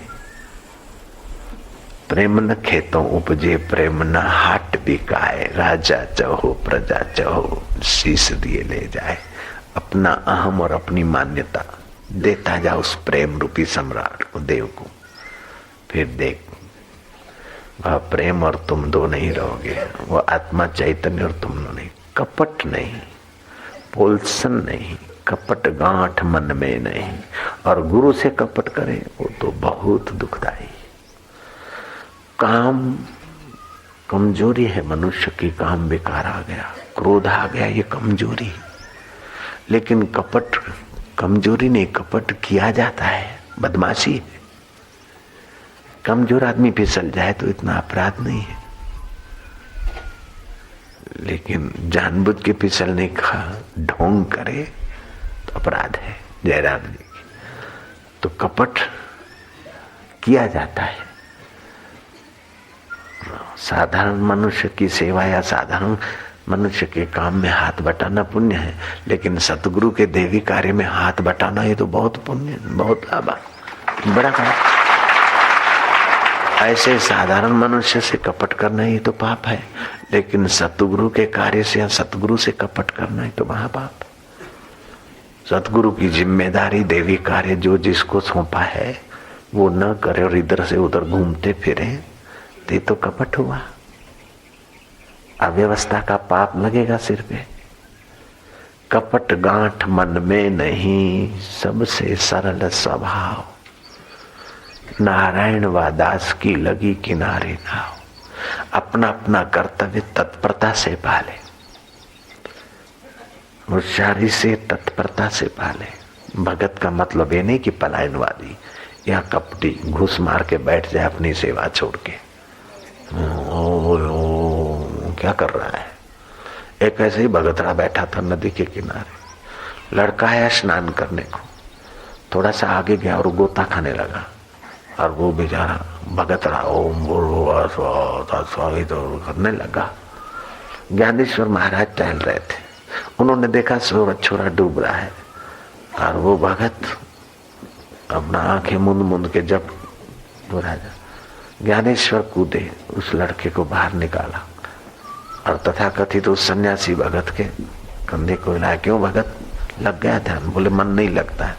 प्रेम न खेतों उपजे, प्रेम न हाट बिकाए, राजा चाहो प्रजा चाहो शीश दिए ले जाए। अपना अहम और अपनी मान्यता देता जा उस प्रेम रूपी सम्राट को, देव को। फिर देख वह प्रेम और तुम दो नहीं रहोगे, वो आत्मा चैतन्य और तुम दो नहीं। कपट नहीं, पोलसन नहीं, कपट गांठ मन में नहीं। और गुरु से कपट करे वो तो बहुत दुखदाई। काम कमजोरी है मनुष्य की, काम बेकार आ गया, क्रोध आ गया, ये कमजोरी। लेकिन कपट कमजोरी नहीं, कपट किया जाता है, बदमाशी है। कमजोर आदमी फिसल जाए तो इतना अपराध नहीं है, लेकिन जानबूझ के फिसलने का ढोंग करे तो अपराध है। जयराम जी की तो कपट किया जाता है। साधारण मनुष्य की सेवा या साधारण मनुष्य के काम में हाथ बटाना पुण्य है, लेकिन सतगुरु के देवी कार्य में हाथ बटाना ये तो बहुत पुण्य, बहुत बड़ा काम। ऐसे साधारण मनुष्य से कपट करना ये तो पाप है, लेकिन सतगुरु के कार्य से या सतगुरु से कपट करना ये तो महापाप। सतगुरु की जिम्मेदारी देवी कार्य जो जिसको सौंपा है वो न करे और इधर से उधर घूमते फिरे, ये तो कपट हुआ। अव्यवस्था का पाप लगेगा सिर पे। कपट गांठ मन में नहीं, सबसे सरल स्वभाव, नारायण व दास की लगी किनारे नाव। अपना अपना कर्तव्य तत्परता से पाले, होशियारी से तत्परता से पाले। भगत का मतलब ये नहीं कि पलायनवादी या कपटी घुस मार के बैठ जाए अपनी सेवा छोड़ के। क्या कर रहा है? एक ऐसे ही भगतरा बैठा था नदी के किनारे, लड़का आया स्नान करने को, थोड़ा सा आगे गया और गोता खाने लगा, और वो बेचारा भगतरा ओम तो करने लगा। ज्ञानेश्वर महाराज टहल रहे थे, उन्होंने देखा सूरज छोरा डूब रहा है, और वो भगत अपना आंखें मुंद मुंद के जब ज्ञानेश्वर कूदे, उस लड़के को बाहर निकाला और तथाकथित उस सन्यासी भगत के कंधे को हिलाया। क्यों भगत, लग गया ध्यान? बोले मन नहीं लगता है।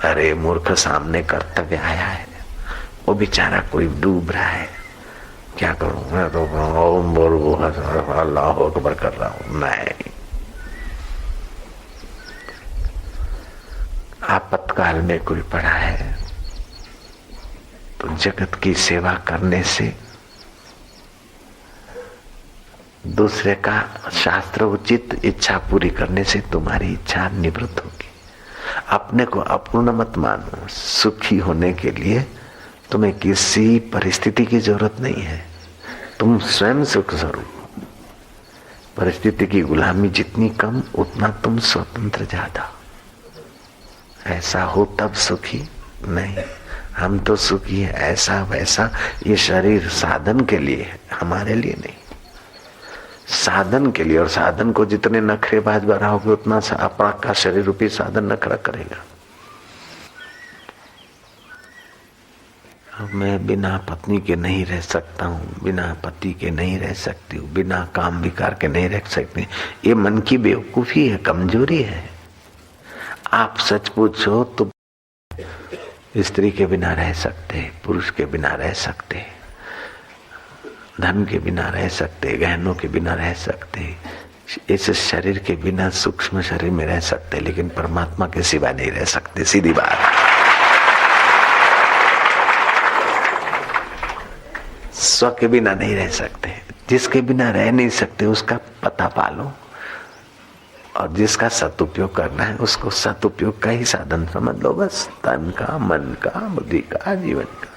अरे मूर्ख, सामने कर्तव्य आया है, वो बेचारा कोई डूब रहा है, क्या करूं मैं? तो ओम बोलो अल्लाह अकबर कर रहा हूं। नहीं, आपातकाल में कोई पड़ा है तो जगत की सेवा करने से, दूसरे का शास्त्र उचित इच्छा पूरी करने से तुम्हारी इच्छा निवृत्त होगी। अपने को अपूर्ण मत मानो। सुखी होने के लिए तुम्हें किसी परिस्थिति की जरूरत नहीं है, तुम स्वयं सुख स्वरूप। परिस्थिति की गुलामी जितनी कम, उतना तुम स्वतंत्र ज्यादा। ऐसा हो तब सुखी नहीं। हम तो सुखी है ऐसा वैसा, ये शरीर साधन के लिए है, हमारे लिए नहीं। साधन के लिए, और साधन को जितने नखरेबाज बनाओगे उतना सा अपना का शरीर रूपी साधन नखरा करेगा। मैं बिना पत्नी के नहीं रह सकता हूँ, बिना पति के नहीं रह सकती हूँ, बिना काम विकार के नहीं रह सकती, ये मन की बेवकूफी है, कमजोरी है। आप सच पूछो तो स्त्री के बिना रह सकते, पुरुष के बिना रह सकते, धन के बिना रह सकते, गहनों के बिना रह सकते, इस शरीर के बिना सूक्ष्म शरीर में रह सकते, लेकिन परमात्मा के सिवा नहीं रह सकते। सीधी बात। स्व के बिना नहीं रह सकते। जिसके बिना रह नहीं सकते उसका पता पालो, और जिसका सदुपयोग करना है उसको सदुपयोग का ही साधन समझ लो। बस तन का, मन का, बुद्धि का, जीवन का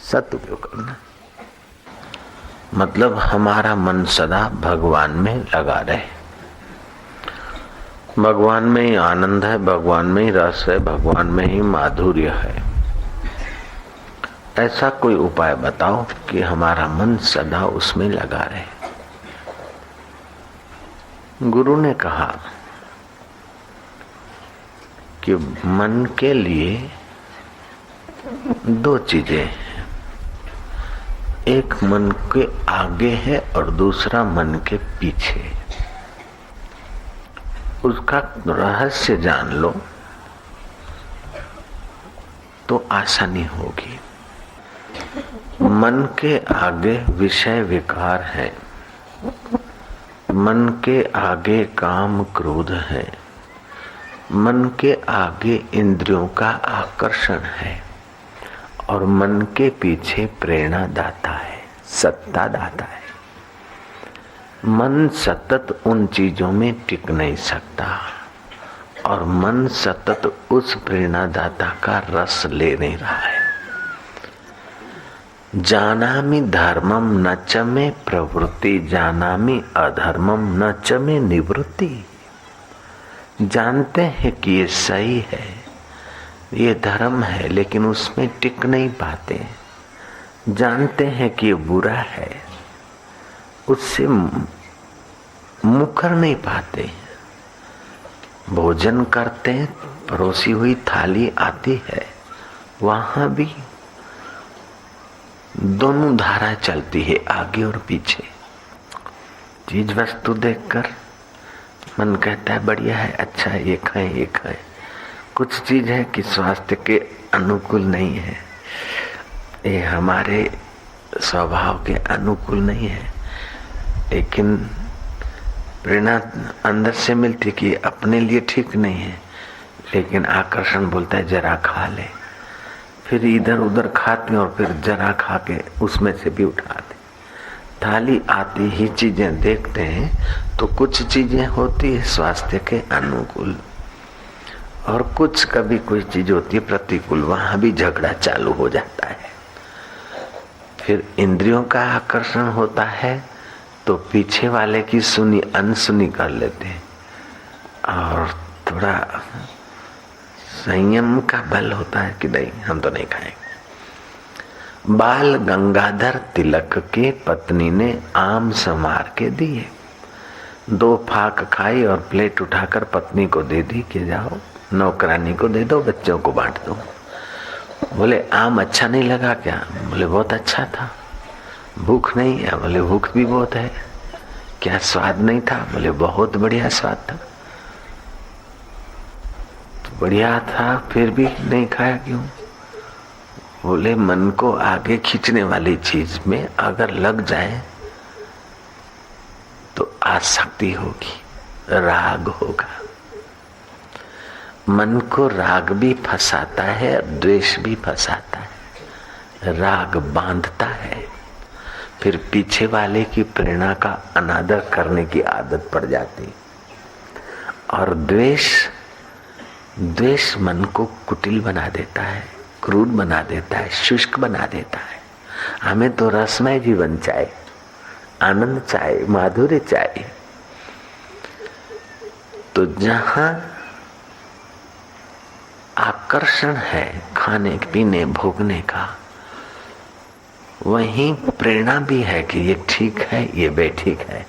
सदुपयोग करना। मतलब हमारा मन सदा भगवान में लगा रहे। भगवान में ही आनंद है, भगवान में ही रस है, भगवान में ही माधुर्य है। ऐसा कोई उपाय बताओ कि हमारा मन सदा उसमें लगा रहे। गुरु ने कहा कि मन के लिए दो चीजें हैं, एक मन के आगे है और दूसरा मन के पीछे। उसका रहस्य जान लो तो आसानी होगी। मन के आगे विषय विकार है, मन के आगे काम क्रोध है, मन के आगे इंद्रियों का आकर्षण है, और मन के पीछे प्रेरणा दाता है, सत्ता दाता है। मन सतत उन चीजों में टिक नहीं सकता, और मन सतत उस प्रेरणा दाता का रस ले नहीं रहा है। जानामि धर्मम न च मे प्रवृत्ति, जानामि अधर्मम न च मे निवृत्ति। जानते हैं कि ये सही है, ये धर्म है, लेकिन उसमें टिक नहीं पाते। जानते हैं कि ये बुरा है, उससे मुकर नहीं पाते। भोजन करते हैं, परोसी हुई थाली आती है, वहां भी दोनों धारा चलती है, आगे और पीछे। चीज वस्तु देखकर मन कहता है बढ़िया है, अच्छा है, ये खाएं ये खाएं। कुछ चीज है कि स्वास्थ्य के अनुकूल नहीं है, ये हमारे स्वभाव के अनुकूल नहीं है। लेकिन प्रेरणा अंदर से मिलती कि अपने लिए ठीक नहीं है, लेकिन आकर्षण बोलता है जरा खा ले। फिर इधर उधर खाते और फिर जरा खा के उसमें से भी उठाते। थाली आती ही चीजें देखते हैं तो कुछ चीजें होती है स्वास्थ्य के अनुकूल और कुछ कभी कोई चीज होती है प्रतिकूल, वहां भी झगड़ा चालू हो जाता है। फिर इंद्रियों का आकर्षण होता है तो पीछे वाले की सुनी अनसुनी कर लेते हैं और थोड़ा संयम का बल होता है कि नहीं हम तो नहीं खाएंगे। बाल गंगाधर तिलक के पत्नी ने आम संवार के दिए, 2 फाक खाई और प्लेट उठाकर पत्नी को दे दी कि जाओ नौकरानी को दे दो, बच्चों को बांट दो। बोले आम अच्छा नहीं लगा क्या? बोले बहुत अच्छा था। भूख नहीं है? बोले भूख भी बहुत है। क्या स्वाद नहीं था? बोले बहुत बढ़िया स्वाद था। तो बढ़िया था फिर भी नहीं खाया क्यों? बोले मन को आगे खींचने वाली चीज में अगर लग जाए तो आसक्ति होगी, राग होगा। मन को राग भी फंसाता है, द्वेष भी फंसाता है। राग बांधता है, फिर पीछे वाले की प्रेरणा का अनादर करने की आदत पड़ जाती। और द्वेष मन को कुटिल बना देता है, क्रूर बना देता है, शुष्क बना देता है। हमें तो रसमय जीवन चाहिए, आनंद चाहिए, माधुर्य चाहिए। तो जहां आकर्षण है खाने पीने भोगने का, वहीं प्रेरणा भी है कि ये ठीक है, ये बेठीक है।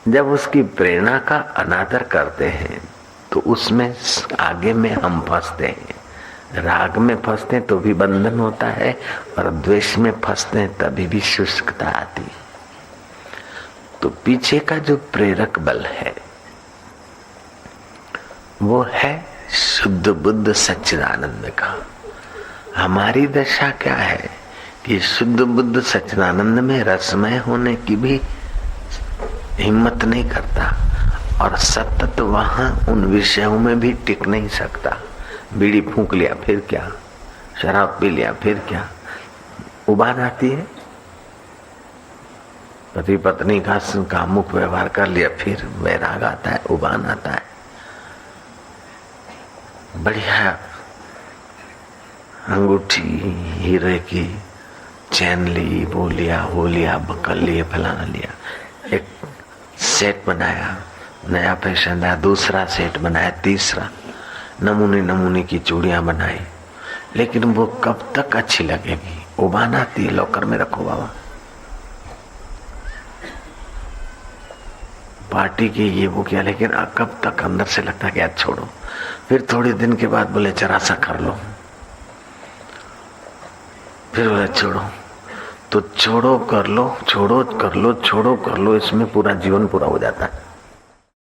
जब उसकी प्रेरणा का अनादर करते हैं तो उसमें आगे में हम फंसते हैं। राग में फंसते हैं तो भी बंधन होता है और द्वेष में फंसते हैं तभी भी शुष्कता आती। तो पीछे का जो प्रेरक बल है वो है शुद्ध बुद्ध सच्चिदानंद का। हमारी दशा क्या है कि शुद्ध बुद्ध सच्चिदानंद में रसमय होने की भी हिम्मत नहीं करता और सतत वहां उन विषयों में भी टिक नहीं सकता। बीड़ी फूंक लिया फिर क्या, शराब पी लिया फिर क्या, उबान आती है। पति पत्नी का कामुक व्यवहार कर लिया फिर वैराग आता है, उबान आता है। बढ़िया अंगूठी हीरे की चैन ली, वो लिया वो लिया, बकल लिए, फलाना लिया, एक सेट बनाया, नया फैशन आया, दूसरा सेट बनाया, तीसरा, नमूने नमूने की चूड़ियां बनाई। लेकिन वो कब तक अच्छी लगेगी? उबान आती है, लॉकर में रखो बाबा। पार्टी की ये वो किया, लेकिन कब तक अंदर से लगता है कि आज छोड़ो। फिर थोड़े दिन के बाद बोले जरा सा कर लो, फिर बोले छोड़ो। तो छोड़ो कर लो, छोड़ो कर लो, छोड़ो कर लो, इसमें पूरा जीवन पूरा हो जाता है।